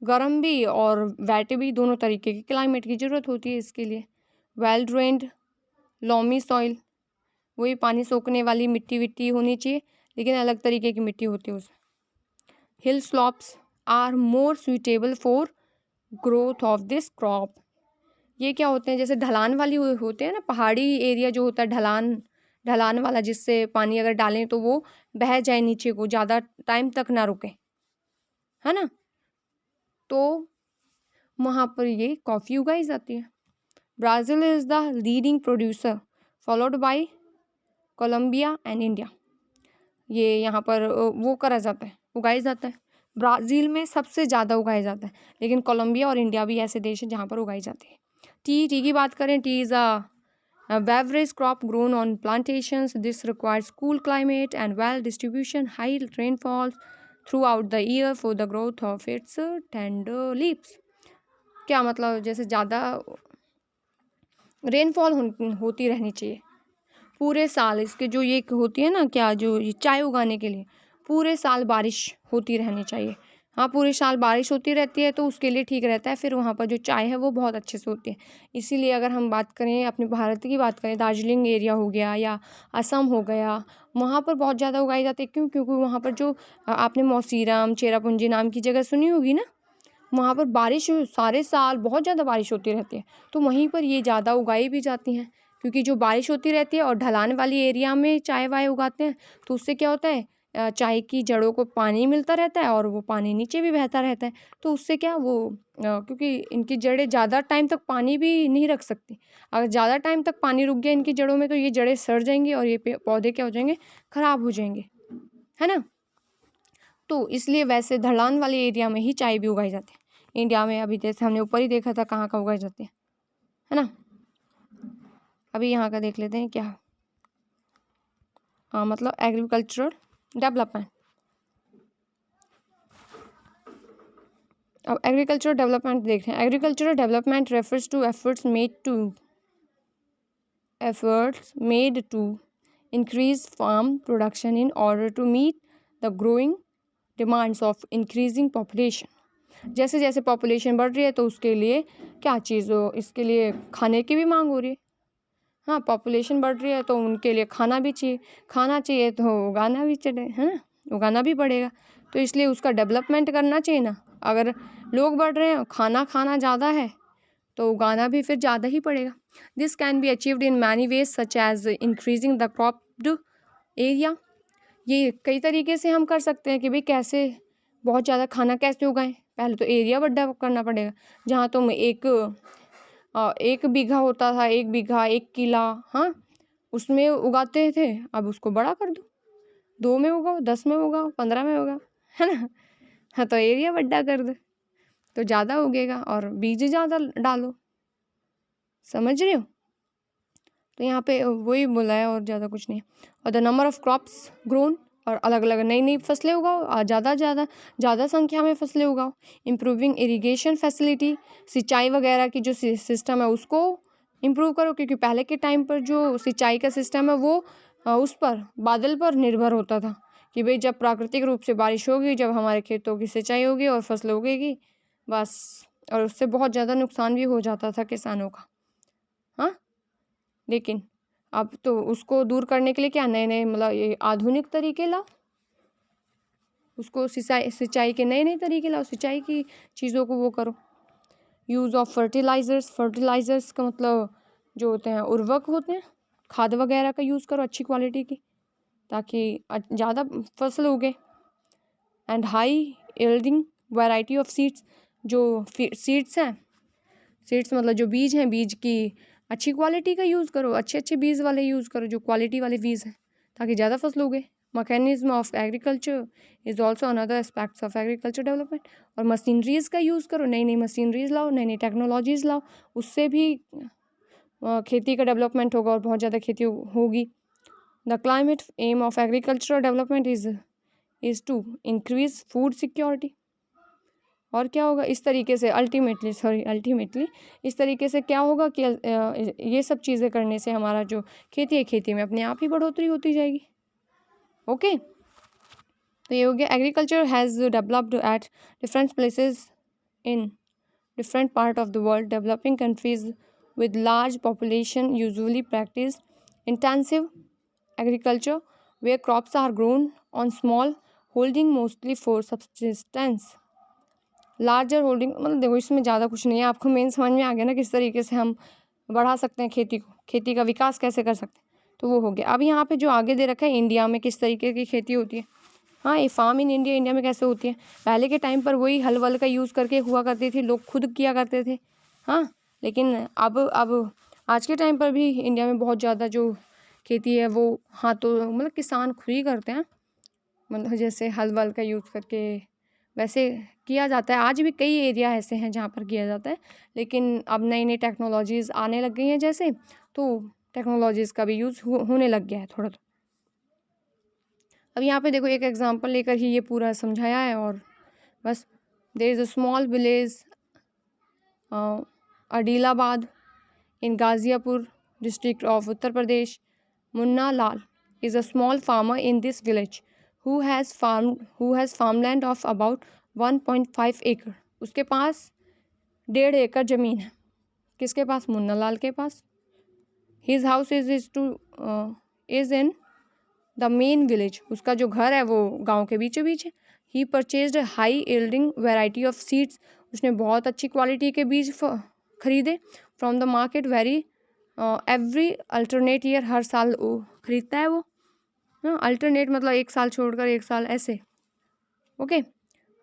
A: गर्म भी और वेट भी, दोनों तरीके की क्लाइमेट की ज़रूरत होती है इसके लिए। वेल ड्रेन्ड लॉमी सॉइल, वही पानी सोखने वाली मिट्टी विट्टी होनी चाहिए, लेकिन अलग तरीके की मिट्टी होती है उसमें। Hill slopes are more suitable for growth of this crop. ये क्या होते हैं, जैसे ढलान वाली होते हैं ना, पहाड़ी एरिया जो होता है ढलान वाला, जिससे पानी अगर डालें तो वो बह जाए नीचे को, ज़्यादा टाइम तक ना रुके, है ना, तो वहाँ पर ये कॉफ़ी उगाई जाती है। Brazil is the leading producer followed by Colombia and India. ये यहाँ पर वो करा जाता है, उगाया जाता है, ब्राज़ील में सबसे ज़्यादा उगाया जाता है, लेकिन कोलंबिया और इंडिया भी ऐसे देश हैं जहाँ पर उगाई जाती है। टी की बात करें, T is a beverage crop grown on plantations. This requires cool climate and well distribution, high rainfalls throughout the year for the growth of its tender leaves. क्या मतलब, जैसे ज़्यादा रेनफॉल होती रहनी चाहिए पूरे साल, इसके जो ये होती है ना, क्या जो ये चाय उगाने के लिए पूरे साल बारिश होती रहनी चाहिए। हाँ, पूरे साल बारिश होती रहती है तो उसके लिए ठीक रहता है, फिर वहाँ पर जो चाय है वो बहुत अच्छे से होती है। इसीलिए अगर हम बात करें अपने भारत की बात करें, दार्जिलिंग एरिया हो गया या असम हो गया, वहाँ पर बहुत ज़्यादा उगाई जाती है। क्यों? क्योंकि वहाँ पर जो आपने मौसीराम चेरापूंजी नाम की जगह सुनी होगी ना, वहाँ पर बारिश सारे साल बहुत ज़्यादा बारिश होती रहती है, तो वहीं पर ये ज़्यादा उगाई भी जाती हैं, क्योंकि जो बारिश होती रहती है और ढलान वाली एरिया में चाय वाय उगाते हैं, तो उससे क्या होता है, चाय की जड़ों को पानी मिलता रहता है और वो पानी नीचे भी बहता रहता है, तो उससे क्या वो क्योंकि इनकी जड़ें ज़्यादा टाइम तक पानी भी नहीं रख सकती, अगर ज़्यादा टाइम तक पानी रुक गया इनकी जड़ों में तो ये जड़ें सड़ जाएंगी और ये पौधे क्या हो जाएंगे, ख़राब हो जाएंगे, है ना। तो इसलिए वैसे ढलान वाले एरिया में ही चाय भी उगाई जाती है। इंडिया में अभी जैसे हमने ऊपर ही देखा था कहाँ कहाँ उगाई जाती है ना। अभी यहाँ का देख लेते हैं क्या, मतलब एग्रीकल्चरल डेवलपमेंट। अब एग्रीकल्चरल डेवलपमेंट देख रहे हैं। Agricultural development refers to efforts made to increase farm production in order to meet the growing demands of increasing population. जैसे जैसे पॉपुलेशन बढ़ रही है तो उसके लिए क्या चीज़ हो, इसके लिए खाने की भी मांग हो रही है। हाँ, पॉपुलेशन बढ़ रही है तो उनके लिए खाना चाहिए तो उगाना भी चले, है ना, उगाना भी पड़ेगा, तो इसलिए उसका डेवलपमेंट करना चाहिए ना। अगर लोग बढ़ रहे हैं, खाना ज़्यादा है, तो उगाना भी फिर ज़्यादा ही पड़ेगा। This can be achieved in many ways such as increasing the cropped area. ये कई तरीके से हम कर सकते हैं कि भाई कैसे बहुत ज़्यादा खाना कैसे उगाएं। पहले तो एरिया बड़ा करना पड़ेगा, जहाँ तुम एक बीघा होता था, 1 बीघा 1 किला, हाँ उसमें उगाते थे, अब उसको बड़ा कर दो, 2 में उगाओ, 10 में उगाओ, 15 में उगाओ, है ना। हाँ, तो एरिया बड़ा कर दो तो ज़्यादा उगेगा और बीज ज़्यादा डालो, समझ रहे हो। तो यहाँ पे वही बोला है और ज़्यादा कुछ नहीं है। और the number of crops grown, और अलग अलग नई नई फसलें उगाओ और ज़्यादा संख्या में फसलें उगाओ। इम्प्रूविंग इरिगेशन फैसिलिटी, सिंचाई वगैरह की जो सिस्टम है उसको इम्प्रूव करो, क्योंकि पहले के टाइम पर जो सिंचाई का सिस्टम है वो उस पर बादल पर निर्भर होता था कि भाई जब प्राकृतिक रूप से बारिश होगी, जब हमारे खेतों की सिंचाई होगी और फसल उगेगी, बस, और उससे बहुत ज़्यादा नुकसान भी हो जाता था किसानों का। हाँ, लेकिन अब तो उसको दूर करने के लिए क्या नए नए मतलब ये आधुनिक तरीके लाओ, उसको सिंचाई के नए नए तरीके लाओ, सिंचाई की चीज़ों को वो करो। यूज़ ऑफ फर्टिलाइजर्स का मतलब जो होते हैं उर्वरक होते हैं, खाद वगैरह का यूज़ करो अच्छी क्वालिटी की, ताकि ज़्यादा फसल उगे। And high yielding variety of seeds, जो सीड्स हैं, सीड्स मतलब जो बीज हैं, बीज की अच्छी क्वालिटी का यूज़ करो, अच्छे बीज वाले यूज़ करो, जो क्वालिटी वाले बीज हैं, ताकि ज़्यादा फसल उगे। Mechanism of agriculture is also another aspects of agriculture development. और मशीनरीज़ का यूज़ करो, नई नई मशीनरीज लाओ, नई नई टेक्नोलॉजीज़ लाओ, उससे भी खेती का डेवलपमेंट होगा और बहुत ज़्यादा खेती होगी। The climate aim of agricultural development is to increase food security. और क्या होगा इस तरीके से अल्टीमेटली इस तरीके से क्या होगा कि ये सब चीज़ें करने से हमारा जो खेती है, खेती में अपने आप ही बढ़ोतरी होती जाएगी। ओके, तो ये हो गया agriculture has developed at different places in different part of the world. Developing countries with large population usually practice intensive agriculture where crops are grown on small holding mostly for subsistence. Larger holding मतलब देखो इसमें ज़्यादा कुछ नहीं है, आपको मेन समझ में आ गया ना किस तरीके से हम बढ़ा सकते हैं खेती को, खेती का विकास कैसे कर सकते हैं, तो वो हो गया। अब यहाँ पे जो आगे दे रखा है इंडिया में किस तरीके की खेती होती है। हाँ, ये फार्म इन इंडिया, इंडिया में कैसे होती है। पहले के टाइम पर वही हल वल का यूज़ करके हुआ करती थी, लोग खुद किया करते थे। हाँ, लेकिन अब आज के टाइम पर भी इंडिया में बहुत ज़्यादा जो खेती है वो हाथों मतलब किसान खुद ही करते हैं, मतलब जैसे हल वल का यूज़ करके वैसे किया जाता है। आज भी कई एरिया ऐसे हैं जहाँ पर किया जाता है, लेकिन अब नई नई टेक्नोलॉजीज़ आने लग गई हैं जैसे, तो टेक्नोलॉजीज़ का भी यूज़ होने लग गया है थोड़ा। अब यहाँ पे देखो एक एग्जांपल लेकर ही ये पूरा समझाया है और बस। There is a small village Adilabad in Ghazipur district of Uttar Pradesh. Munna Lal is a small farmer in this village who has farmland of about 1.5 acre. उसके पास 1.5 एकड़ ज़मीन है। किसके पास? मुन्ना लाल के पास। His house is in the main village. उसका जो घर है वो गांव के बीचों बीच है। He purchased a high yielding variety of seeds. उसने बहुत अच्छी क्वालिटी के बीज खरीदे from the market every alternate year. हर साल खरीदता है वो। अल्टरनेट मतलब एक साल छोड़कर एक साल ऐसे। Okay,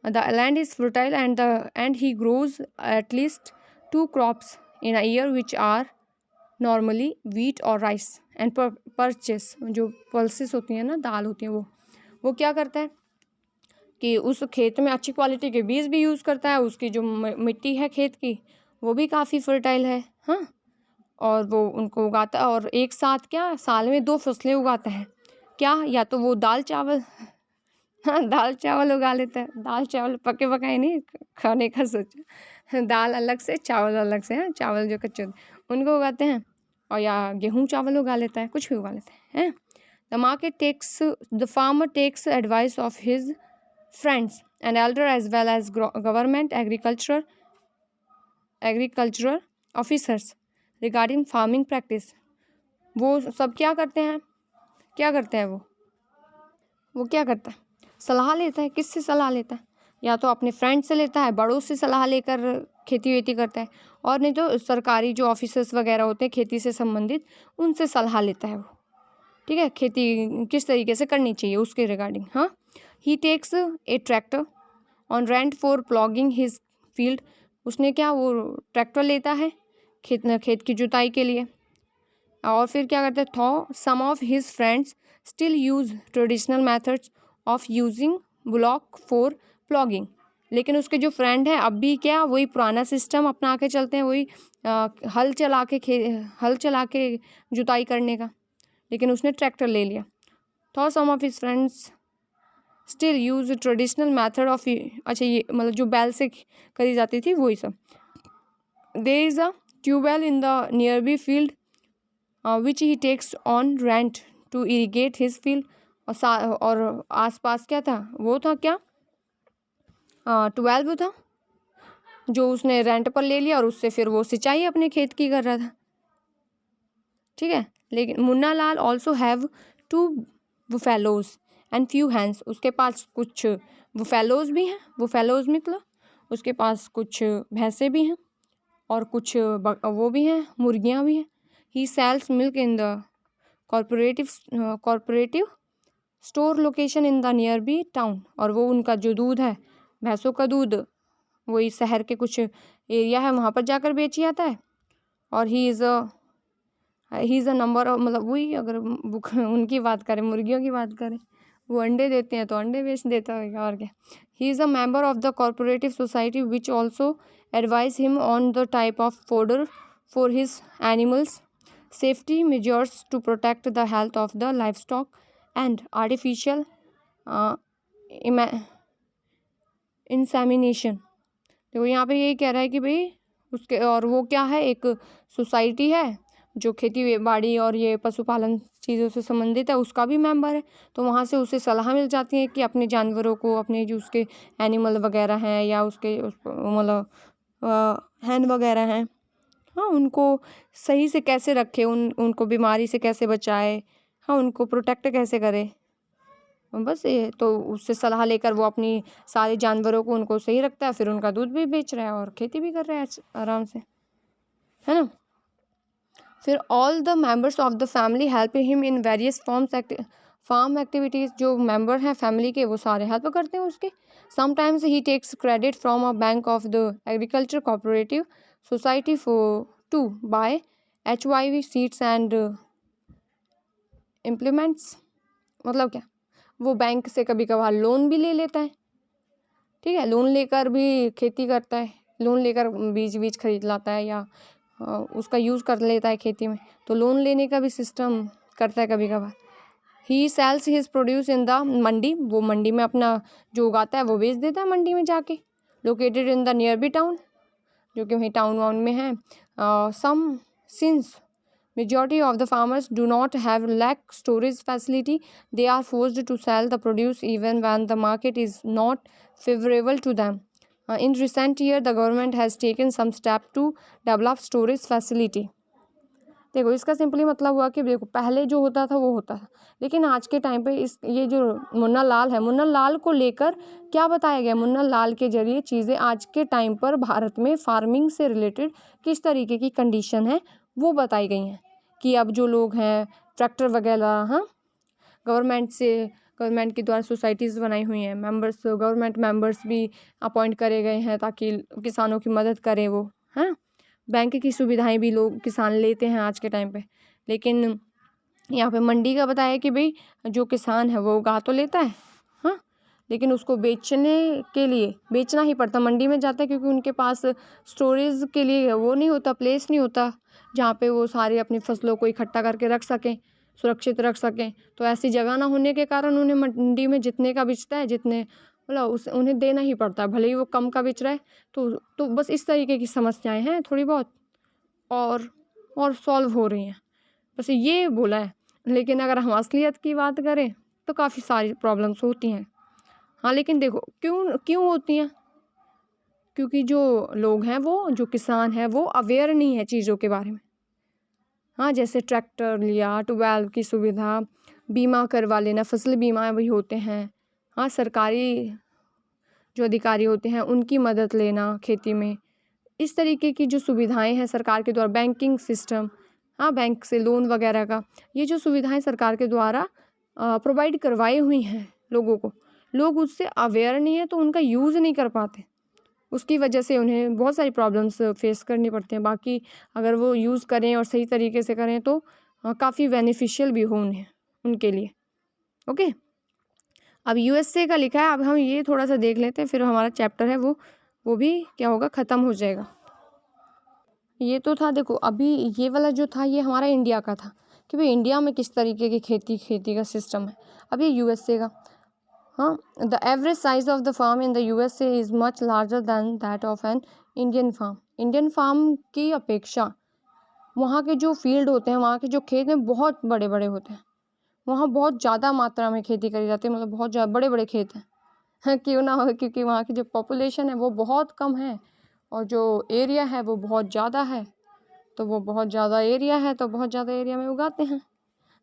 A: the land is fertile and he grows at least 2 crops in a year which are normally wheat और राइस एंड परचेस। जो पल्सेस होती हैं ना, दाल होती हैं, वो क्या करता है कि उस खेत में अच्छी क्वालिटी के बीज भी यूज़ करता है। उसकी जो मिट्टी है खेत की वो भी काफ़ी फर्टाइल है। हाँ, और वो उनको उगाता है और एक साथ क्या साल में 2 फसलें उगाता है। क्या? या तो वो दाल चावल हाँ, दाल चावल उगा लेता है। दाल चावल पके पकाए नहीं, खाने का सोचा। दाल अलग से, चावल अलग से। हाँ, चावल जो कच्चे उनको उगाते हैं, और या गेहूँ चावल उगा लेता है, कुछ भी उगा लेते हैं। The farmer takes advice of his friends and elder as well as government agricultural officers regarding farming practice. वो सब क्या करते हैं वो क्या करता है? सलाह लेता है। किससे सलाह लेता है? या तो अपने फ्रेंड से लेता है, बड़ों से सलाह लेकर खेती वेती करता है, और नहीं तो सरकारी जो ऑफिसर्स वगैरह होते हैं खेती से संबंधित, उनसे सलाह लेता है वो। ठीक है, खेती किस तरीके से करनी चाहिए उसके रिगार्डिंग। हाँ, he takes a tractor on rent for ploughing his field. उसने क्या वो ट्रैक्टर लेता है खेत की जुताई के लिए। और फिर क्या करते हैं? Some of his friends still use traditional methods of using bullock for ploughing. लेकिन उसके जो फ्रेंड हैं अब भी क्या वही पुराना सिस्टम अपना के चलते हैं, वही हल चला के जुताई करने का, लेकिन उसने ट्रैक्टर ले लिया। Some of his friends still use traditional method of, अच्छा ये मतलब जो बैल से करी जाती थी वही सब। There is a tubewell in the nearby field which he takes on rent to irrigate his field. और आसपास क्या था? वो था क्या 12 था जो उसने रेंट पर ले लिया और उससे फिर वो सिंचाई अपने खेत की कर रहा था। ठीक है, लेकिन Munna Lal also have 2 buffaloes and few hens. उसके पास कुछ बुफेलोज भी हैं। बुफेलोज मतलब उसके पास कुछ भैंसे भी हैं और कुछ वो भी हैं, मुर्गियाँ भी हैं। He sells milk in the cooperative store location in the nearby town. और वो उनका जो दूध है, भैंसों का दूध, वही शहर के कुछ एरिया है वहाँ पर जाकर बेची जाता है। और he is a number of, मतलब वही अगर उनकी बात करें, मुर्गियों की बात करें, वो अंडे देते हैं तो अंडे बेच देता है और क्या। He is a member of the corporative society which also advise him on the type of fodder for his animals, safety measures to protect the health of the livestock, and artificial insemination। देखो यहाँ पे यही कह रहा है कि भाई उसके, और वो क्या है, एक सोसाइटी है जो खेती बाड़ी और ये पशुपालन चीज़ों से संबंधित है, उसका भी मेंबर है। तो वहाँ से उसे सलाह मिल जाती है कि अपने जानवरों को, अपने जो उसके एनिमल वगैरह हैं या उसके मतलब हैन वगैरह हैं, हाँ, उनको सही से कैसे रखे, उनको बीमारी से कैसे बचाए, हाँ, उनको प्रोटेक्ट कैसे करे। बस ये तो उससे सलाह लेकर वो अपनी सारे जानवरों को उनको सही रखता है, फिर उनका दूध भी बेच रहा है और खेती भी कर रहा है आराम से, है ना। फिर all the members of the family help him in various farm activities. जो मेंबर हैं फैमिली के वो सारे हेल्प करते हैं उसके। Sometimes he takes credit from a bank of the agriculture cooperative society for to buy HYV seeds and implements. मतलब क्या, वो बैंक से कभी कभार लोन भी ले लेता है, ठीक है, लोन लेकर भी खेती करता है, लोन लेकर बीज खरीद लाता है या उसका यूज़ कर लेता है खेती में, तो लोन लेने का भी सिस्टम करता है कभी कभार। He sells his produce in the mandi. वो मंडी में अपना जो उगाता है वो बेच देता है मंडी में जाके। Located in the nearby town, जो कि वहीं टाउन वाउन में है। Some since majority of the farmers do not have lack storage facility, they are forced to sell the produce even when the market is not favorable to them. In recent year the government has taken some step to develop storage facility। देखो इसका सिंपली मतलब हुआ कि देखो पहले जो होता था वो होता था, लेकिन आज के टाइम पे ये जो मुन्ना लाल है, मुन्ना लाल को लेकर क्या बताया गया, मुन्ना लाल के जरिए चीज़ें आज के टाइम पर भारत में फार्मिंग से रिलेटेड किस तरीके की कंडीशन है वो बताई गई हैं। कि अब जो लोग हैं ट्रैक्टर वगैरह, हाँ, गवर्नमेंट के द्वारा सोसाइटीज़ बनाई हुई हैं, मेंबर्स, गवर्नमेंट मेंबर्स भी अपॉइंट करे गए हैं ताकि किसानों की मदद करें वो, हाँ। बैंक की सुविधाएं भी लोग किसान लेते हैं आज के टाइम पे। लेकिन यहाँ पे मंडी का बताया कि भाई जो किसान है वो उगा तो लेता है, हाँ, लेकिन उसको बेचने के लिए बेचना ही पड़ता, मंडी में जाता है, क्योंकि उनके पास स्टोरेज के लिए वो नहीं होता, प्लेस नहीं होता जहाँ पे वो सारी अपनी फसलों को इकट्ठा करके रख सकें, सुरक्षित रख सकें। तो ऐसी जगह ना होने के कारण उन्हें मंडी में जितने का बिचता है, जितने मतलब उन्हें देना ही पड़ता है, भले ही वो कम का बिच रहा है। तो बस इस तरीके की समस्याएं हैं थोड़ी बहुत, और सॉल्व हो रही हैं, बस ये बोला है। लेकिन अगर हम असलियत की बात करें तो काफ़ी सारी प्रॉब्लम्स होती हैं, हाँ। लेकिन देखो क्यों होती हैं, क्योंकि जो लोग हैं, वो जो किसान हैं, वो अवेयर नहीं है चीज़ों के बारे में, हाँ। जैसे ट्रैक्टर लिया, ट्यूबवेल की सुविधा, बीमा करवा लेना, फसल बीमा भी होते हैं, हाँ। सरकारी जो अधिकारी होते हैं उनकी मदद लेना खेती में, इस तरीके की जो सुविधाएं हैं सरकार के द्वारा, बैंकिंग सिस्टम, हाँ, बैंक से लोन वगैरह का, ये जो सुविधाएं सरकार के द्वारा प्रोवाइड करवाई हुई हैं लोगों को, लोग उससे अवेयर नहीं है तो उनका यूज़ नहीं कर पाते, उसकी वजह से उन्हें बहुत सारी प्रॉब्लम्स फेस करनी पड़ती हैं। बाकी अगर वो यूज़ करें और सही तरीके से करें तो काफ़ी बेनिफिशियल भी हो उनके लिए, ओके। अब USA का लिखा है, अब हम ये थोड़ा सा देख लेते हैं, फिर हमारा चैप्टर है वो भी क्या होगा, ख़त्म हो जाएगा। ये तो था, देखो अभी ये वाला जो था ये हमारा इंडिया का था कि भाई इंडिया में किस तरीके की खेती का सिस्टम है। अब ये USA का, हाँ, the average size of the farm in the USA is much larger than that of an Indian farm. Indian farm की अपेक्षा वहाँ के जो फील्ड होते हैं, वहाँ के जो खेत हैं बहुत बड़े बड़े होते हैं, वहाँ बहुत ज़्यादा मात्रा में खेती करी जाती है, मतलब बहुत ज़्यादा बड़े बड़े खेत हैं क्यों ना हो, क्योंकि वहाँ की जो पॉपुलेशन है वो बहुत कम है और जो एरिया है वो बहुत ज़्यादा है, तो वो बहुत ज़्यादा एरिया है तो बहुत ज़्यादा एरिया में उगाते हैं।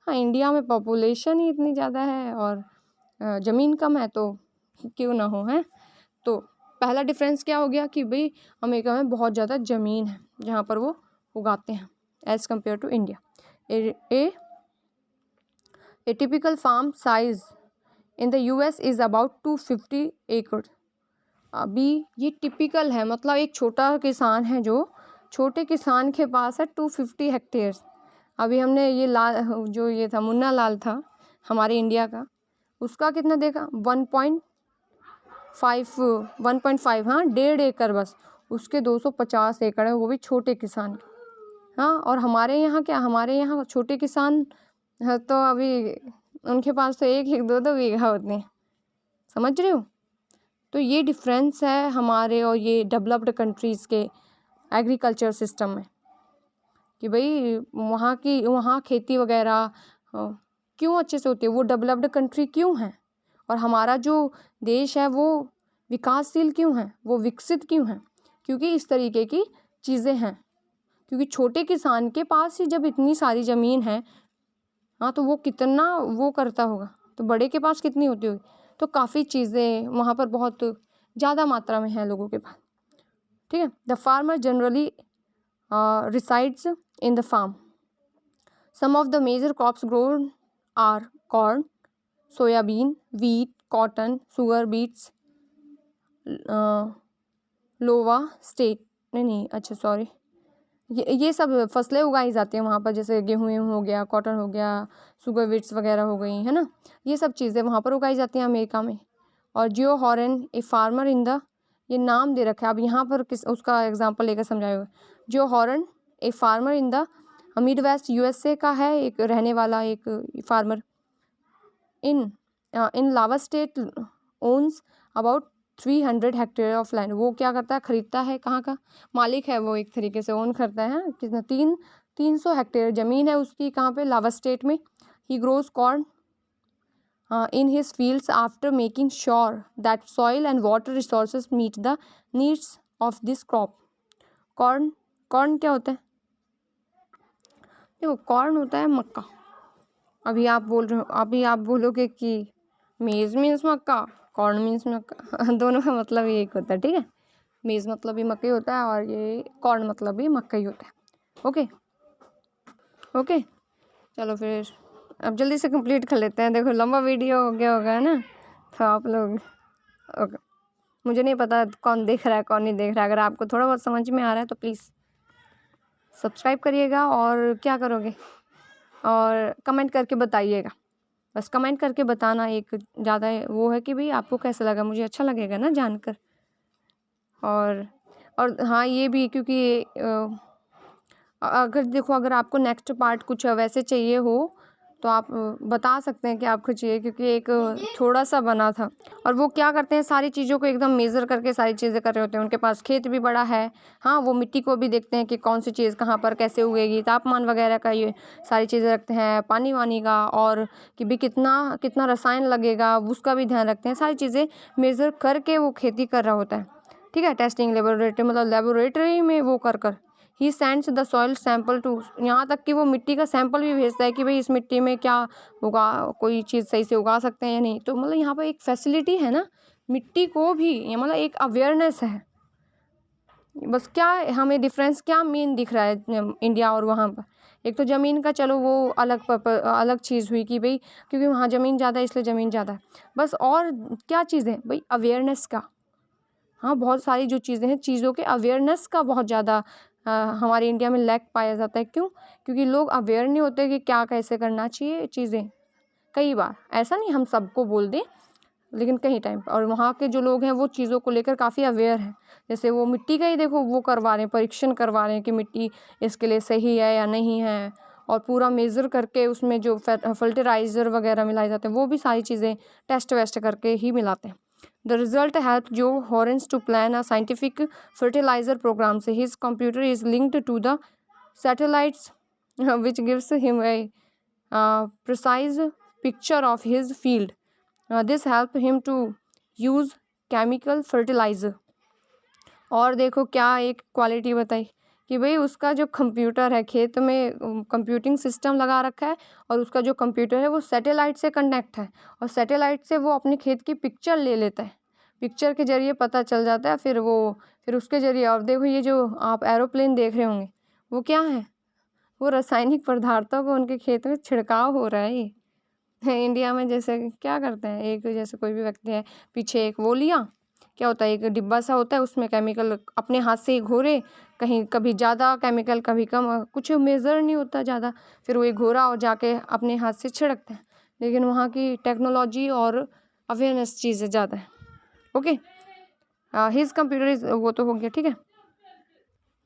A: हाँ, इंडिया में पॉपुलेशन ही इतनी ज़्यादा है और ज़मीन कम है, तो क्यों ना हो, है। तो पहला डिफरेंस क्या हो गया कि भाई अमेरिका में बहुत ज़्यादा ज़मीन है जहाँ पर वो उगाते हैं as compared to India. A typical farm size in the US is about 250 एकड़। अभी ये टिपिकल है, मतलब एक छोटा किसान है, जो छोटे किसान के पास है 250 हेक्टेयर्स। अभी हमने ये जो ये था मुन्ना लाल था हमारे इंडिया का, उसका कितना देगा 1.5, हाँ 1.5 एकड़ बस, उसके 250 एकड़ है, वो भी छोटे किसान के। हाँ, और हमारे यहाँ क्या, हमारे यहाँ छोटे किसान तो अभी उनके पास तो 1-1 2-2 बीघा होते हैं, समझ रहे हो। तो ये डिफरेंस है हमारे और ये डेवलप्ड कंट्रीज़ के एग्रीकल्चर सिस्टम में, कि भाई वहाँ खेती वगैरह क्यों अच्छे से होती है, वो डेवलप्ड कंट्री क्यों है, और हमारा जो देश है वो विकासशील क्यों है, वो विकसित क्यों है, क्योंकि इस तरीके की चीज़ें हैं। क्योंकि छोटे किसान के पास ही जब इतनी सारी ज़मीन है, हाँ, तो वो कितना वो करता होगा, तो बड़े के पास कितनी होती होगी। तो काफ़ी चीज़ें वहाँ पर बहुत ज़्यादा मात्रा में है लोगों के पास, ठीक है। The farmer generally resides in the farm. Some of the major crops grown are corn, soybean, wheat, cotton, sugar beets, Iowa state नहीं अच्छा सॉरी, ये सब फसलें उगाई जाती हैं वहाँ पर, जैसे गेहूँ हो गया, कॉटन हो गया, शुगर बीट्स वगैरह हो गई, है ना। ये सब चीज़ें वहाँ पर उगाई जाती हैं अमेरिका में। और Geo Horn a farmer in the, ये नाम दे रखा है, अब यहाँ पर किस उसका एग्जांपल लेकर समझाए। Geo Horn a farmer in the Midwest USA का है, एक रहने वाला एक farmer. In Iowa state owns about 300 hectare of land. वो क्या करता है, खरीदता है, कहाँ का मालिक है वो, एक तरीके से ओन करता है, कितना 300 हेक्टेयर ज़मीन है उसकी, कहाँ पे, लावा स्टेट में। ही grows corn in his fields after making sure that soil and water resources meet the needs of this crop. Corn क्या होता है, देखो कॉर्न होता है मक्का। अभी आप बोलोगे कि मेज़ मीन्स मक्का, कॉर्न मीन्स मक्का, दोनों का मतलब ये एक होता है, ठीक है। मेज़ मतलब भी मक्का ही होता है और ये कॉर्न मतलब भी मक्का ही होता है। ओके, चलो फिर अब जल्दी से कंप्लीट कर लेते हैं। देखो लंबा वीडियो हो गया होगा, है ना, तो आप लोग ओके, मुझे नहीं पता कौन देख रहा है कौन नहीं देख रहा है। अगर आपको थोड़ा बहुत समझ में आ रहा है तो प्लीज़ सब्सक्राइब करिएगा, और क्या करोगे, और कमेंट करके बताइएगा। बस कमेंट करके बताना एक ज़्यादा वो है कि भाई आपको कैसा लगा, मुझे अच्छा लगेगा ना जानकर। और हाँ ये भी, क्योंकि अगर देखो अगर आपको नेक्स्ट पार्ट कुछ वैसे चाहिए हो तो आप बता सकते हैं कि आपको चाहिए, क्योंकि एक थोड़ा सा बना था। और वो क्या करते हैं, सारी चीज़ों को एकदम मेज़र करके सारी चीज़ें कर रहे होते हैं। उनके पास खेत भी बड़ा है, हाँ, वो मिट्टी को भी देखते हैं कि कौन सी चीज़ कहाँ पर कैसे उगेगी, तापमान वगैरह का ये सारी चीज़ें रखते हैं, पानी वानी का, और कि भी कितना रसायन लगेगा उसका भी ध्यान रखते हैं। सारी चीज़ें मेज़र करके वो खेती कर रहा होता है, ठीक है। टेस्टिंग लेबोरेटरी मतलब लेबोरेटरी में वो कर he sends the soil sample to, यहाँ तक कि वो मिट्टी का सैंपल भी भेजता है कि भाई इस मिट्टी में क्या उगा, कोई चीज़ सही से उगा सकते हैं या नहीं। तो मतलब यहाँ पर एक फैसिलिटी है ना मिट्टी को भी, ये मतलब एक अवेयरनेस है। बस क्या हमें डिफरेंस क्या मेन दिख रहा है इंडिया और वहाँ पर, एक तो ज़मीन का, चलो वो अलग चीज़ हुई कि भाई क्योंकि वहाँ ज़मीन ज़्यादा है इसलिए ज़मीन ज़्यादा है, बस। और क्या चीज़ें भाई, अवेयरनेस का, हाँ, बहुत सारी जो चीज़ें हैं, चीज़ों के अवेयरनेस का बहुत ज़्यादा हमारे इंडिया में लैक पाया जाता है। क्यों, क्योंकि लोग अवेयर नहीं होते कि क्या कैसे करना चाहिए चीज़ें। कई बार ऐसा नहीं हम सबको बोल दें, लेकिन कहीं टाइम और वहाँ के जो लोग हैं वो चीज़ों को लेकर काफ़ी अवेयर हैं। जैसे वो मिट्टी का ही देखो वो करवा रहे हैं, परीक्षण करवा रहे हैं कि मिट्टी इसके लिए सही है या नहीं है, और पूरा मेज़र करके उसमें जो फर्टिलाइज़र वगैरह मिलाए जाते हैं वो भी सारी चीज़ें टेस्ट वेस्ट करके ही मिलाते हैं। The result helped Joe Horens to plan a scientific fertilizer program. So his computer is linked to the satellites, which gives him a precise picture of his field. This helped him to use chemical fertilizer. और देखो क्या एक क्वालिटी बताई कि भाई उसका जो कंप्यूटर है, खेत में कंप्यूटिंग सिस्टम लगा रखा है, और उसका जो कंप्यूटर है वो सैटेलाइट से कनेक्ट है, और सैटेलाइट से वो अपने खेत की पिक्चर ले लेता है, पिक्चर के ज़रिए पता चल जाता है, फिर उसके ज़रिए। और देखो ये जो आप एरोप्लेन देख रहे होंगे वो क्या है, वो रासायनिक पदार्थों को उनके खेत में छिड़काव हो रहा है। ये इंडिया में जैसे क्या करते हैं, एक जैसे कोई भी व्यक्ति है, पीछे एक वो लिया, क्या होता है, एक डिब्बा सा होता है, उसमें केमिकल अपने हाथ से ही घोरे, कहीं कभी ज़्यादा केमिकल कभी कम, कुछ मेज़र नहीं होता ज़्यादा, फिर वो घोरा और जाके अपने हाथ से छिड़कते हैं। लेकिन वहाँ की टेक्नोलॉजी और अवेयरनेस चीज़ें ज़्यादा है। ओके, हिज कंप्यूटर इज, वो तो हो गया, ठीक है।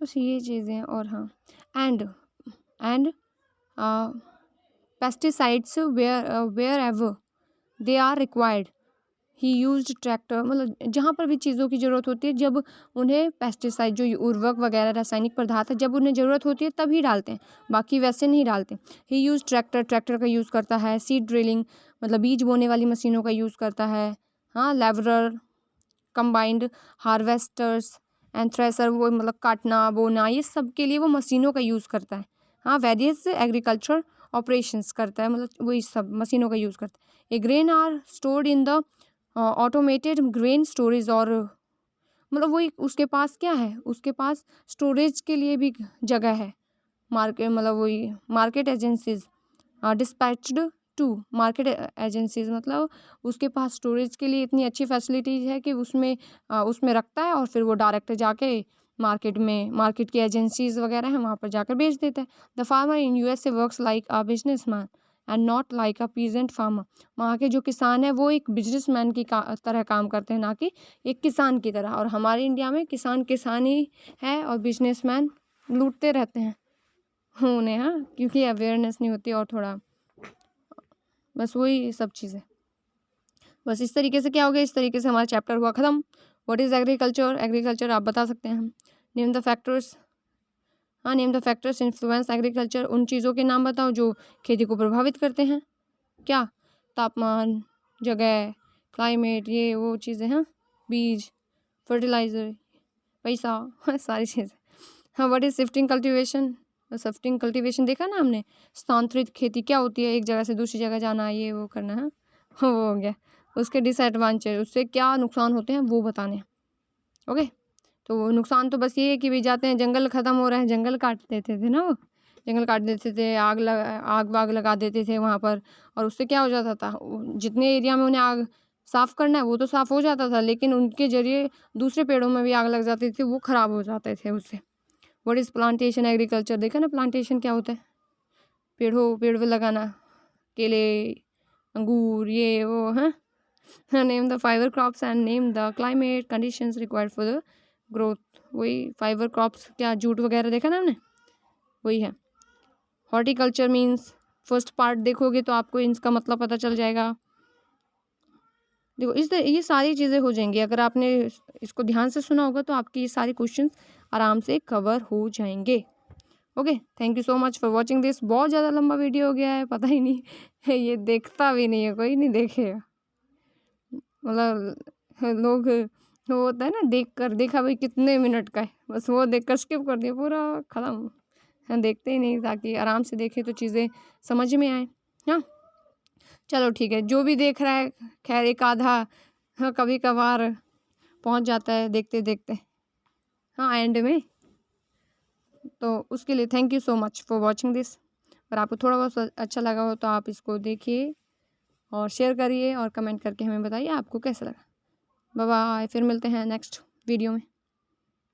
A: बस ये चीज़ें, और हाँ, and pesticides wherever they are required he used tractor, मतलब जहाँ पर भी चीज़ों की ज़रूरत होती है, जब उन्हें पेस्टिसाइड जो उर्वरक वगैरह रासायनिक पदार्थ है, जब उन्हें ज़रूरत होती है तभी डालते हैं, बाकी वैसे नहीं डालते। ही यूज ट्रैक्टर का यूज़ करता है। सीड ड्रिलिंग मतलब बीज बोने वाली मशीनों का यूज़ करता है। हाँ, लेवरर, कंबाइंड हार्वेस्टर्स एंड थ्रेसर, वो मतलब काटना बोना, ये सब के लिए वो मशीनों का यूज़ करता है। हाँ, वेरियस एग्रीकल्चर ऑपरेशंस करता है, मतलब वही सब मशीनों का यूज़ करता है। A grain are stored in the automated grain storage, और मतलब वही उसके पास क्या है, उसके पास स्टोरेज के लिए भी जगह है। मार्केट मतलब वही market agencies dispatched to market agencies, मतलब उसके पास स्टोरेज के लिए इतनी अच्छी फैसिलिटीज़ है कि उसमें रखता है और फिर वो डायरेक्ट जाके मार्केट की एजेंसीज वगैरह हैं वहाँ पर जाकर बेच देता है। The farmer in USA works like a businessman and not like a peasant farmer. वहाँ के जो किसान है वो एक बिजनेसमैन की तरह काम करते हैं, ना कि एक किसान की तरह। और हमारे इंडिया में किसान ही है और बिजनेसमैन लूटते रहते हैं उन्हें, हाँ, क्योंकि अवेयरनेस नहीं होती और थोड़ा बस वही सब चीज़ें। बस इस तरीके से क्या हो गया, इस तरीके से हमारा चैप्टर हुआ ख़त्म। व्हाट इज़ एग्रीकल्चर, एग्रीकल्चर आप बता सकते हैं। नेम द फैक्टर्स, हाँ, name the factors influence agriculture, उन चीज़ों के नाम बताओ जो खेती को प्रभावित करते हैं। क्या, तापमान, जगह, क्लाइमेट, ये वो चीज़ें हैं, बीज, फर्टिलाइज़र, पैसा सारी चीज़ें। हाँ, what is shifting cultivation, shifting cultivation देखा ना हमने। स्थानांतरित खेती क्या होती है, एक जगह से दूसरी जगह जाना, ये वो करना है, वो हो गया। उसके डिसएडवांटेज, उससे क्या नुकसान होते हैं वो बताने। ओके, तो वो नुकसान तो बस ये है कि भी जाते हैं, जंगल ख़त्म हो रहे हैं, जंगल काट देते थे ना, वो जंगल काट देते थे, आग वाग लगा देते थे वहाँ पर, और उससे क्या हो जाता था, जितने एरिया में उन्हें आग साफ़ करना है वो तो साफ़ हो जाता था, लेकिन उनके ज़रिए दूसरे पेड़ों में भी आग लग जाती थी, वो ख़राब हो जाते थे उससे। व्हाट इज़ प्लांटेशन एग्रीकल्चर, देखा ना प्लांटेशन क्या होता है, पेड़ पे लगाना, केले, अंगूर, ये वो, हैं। Name the fibre crops and name the climate conditions required for the growth, वही फाइबर क्रॉप्स, क्या जूट वगैरह देखा ना हमने, वही है। हॉर्टिकल्चर मीन्स, फर्स्ट पार्ट देखोगे तो आपको इसका मतलब पता चल जाएगा। देखो ये सारी चीज़ें हो जाएंगी, अगर आपने इसको ध्यान से सुना होगा तो आपके ये सारे क्वेश्चन आराम से कवर हो जाएंगे। Okay, thank you so much for watching this. बहुत ज़्यादा लंबा वीडियो हो गया है, पता ही नहीं ये देखता भी नहीं है, कोई नहीं देखेगा, मतलब लोग, वो होता है ना देखा भाई कितने मिनट का है, बस वो देख कर स्किप कर दिया, पूरा ख़त्म। हाँ, देखते ही नहीं, ताकि आराम से देखे तो चीज़ें समझ में आए। हाँ, चलो ठीक है, जो भी देख रहा है, खैर एक आधा हाँ कभी कभार पहुंच जाता है देखते देखते, हाँ एंड में, तो उसके लिए thank you so much for watching this. अगर आपको थोड़ा बहुत अच्छा लगा हो तो आप इसको देखिए और शेयर करिए और कमेंट करके हमें बताइए आपको कैसा लगा। बाय बाय, फिर मिलते हैं नेक्स्ट वीडियो में।